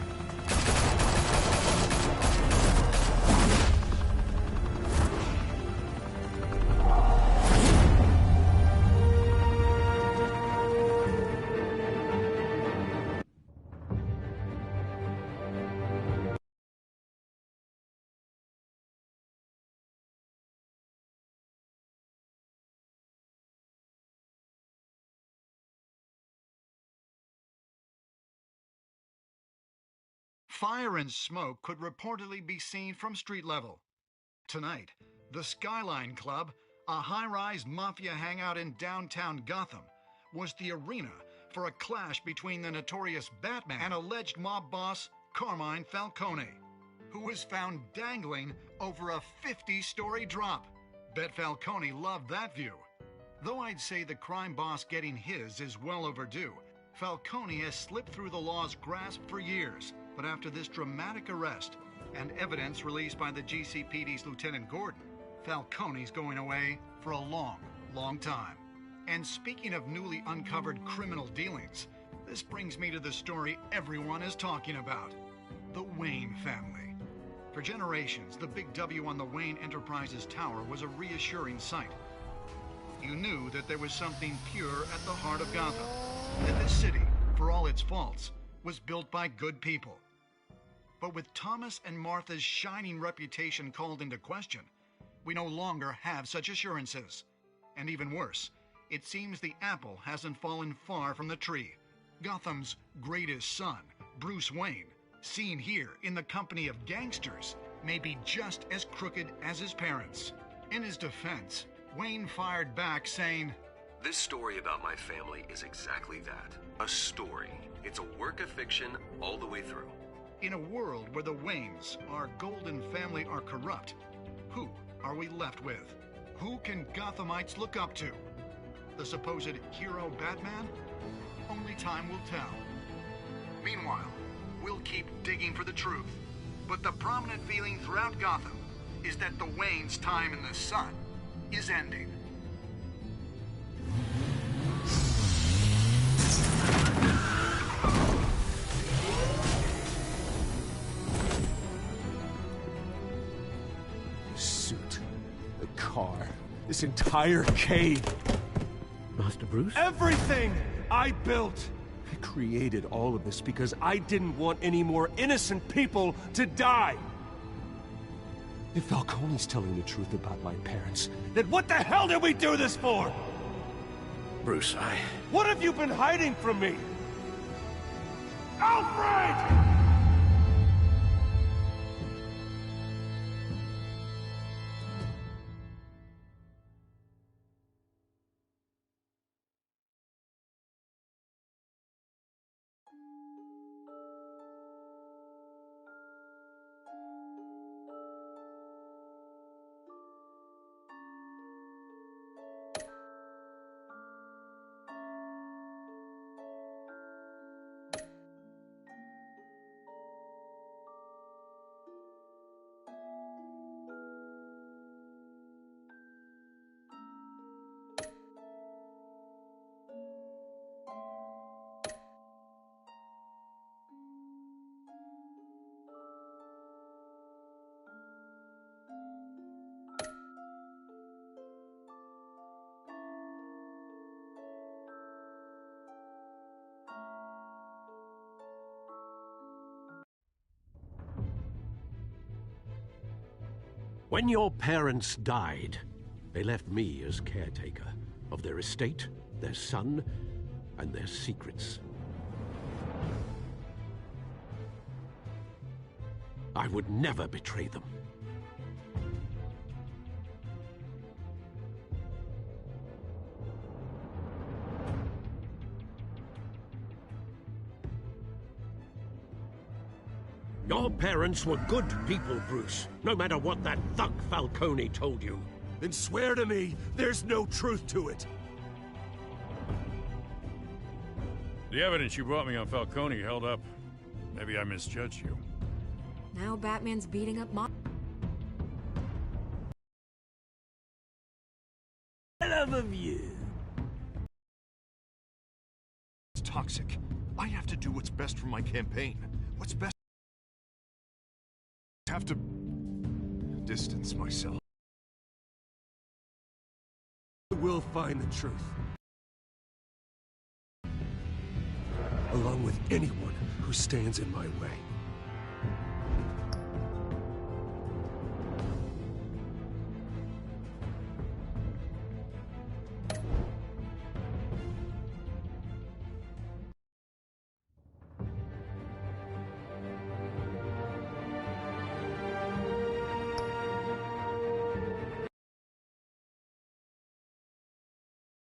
Speaker 14: Fire and smoke could reportedly be seen from street level. Tonight, the Skyline Club, a high-rise mafia hangout in downtown Gotham, was the arena for a clash between the notorious Batman and alleged mob boss Carmine Falcone, who was found dangling over a 50-story drop. Bet Falcone loved that view. Though I'd say the crime boss getting his is well overdue, Falcone has slipped through the law's grasp for years. But after this dramatic arrest and evidence released by the GCPD's Lieutenant Gordon, Falcone's going away for a long, long time. And speaking of newly uncovered criminal dealings, this brings me to the story everyone is talking about: the Wayne family. For generations, the big W on the Wayne Enterprises tower was a reassuring sight. You knew that there was something pure at the heart of Gotham, that this city, for all its faults, was built by good people. But with Thomas and Martha's shining reputation called into question, we no longer have such assurances. And even worse, it seems the apple hasn't fallen far from the tree. Gotham's greatest son, Bruce Wayne, seen here in the company of gangsters, may be just as crooked as his parents. In his defense, Wayne fired back saying,
Speaker 7: "This story about my family is exactly that. A story. It's a work of fiction all the way through."
Speaker 14: In a world where the Waynes, our golden family, are corrupt, who are we left with? Who can Gothamites look up to? The supposed hero Batman? Only time will tell. Meanwhile, we'll keep digging for the truth. But the prominent feeling throughout Gotham is that the Waynes' time in the sun is ending.
Speaker 3: The suit, the car, this entire cave.
Speaker 6: Master Bruce?
Speaker 3: Everything I built! I created all of this because I didn't want any more innocent people to die! If Falcone's telling the truth about my parents, then what the hell did we do this for?
Speaker 6: Bruce,
Speaker 3: What have you been hiding from me? Alfred!
Speaker 6: When your parents died, they left me as caretaker of their estate, their son, and their secrets. I would never betray them. Your parents were good people, Bruce, no matter what that thug Falcone told you.
Speaker 3: Then swear to me there's no truth to it.
Speaker 10: The evidence you brought me on Falcone held up. Maybe I misjudged you.
Speaker 12: Now Batman's beating up
Speaker 17: I love of you.
Speaker 8: It's toxic. I have to do what's best for my campaign. What's best? I have to distance myself.
Speaker 3: I will find the truth. Along with anyone who stands in my way.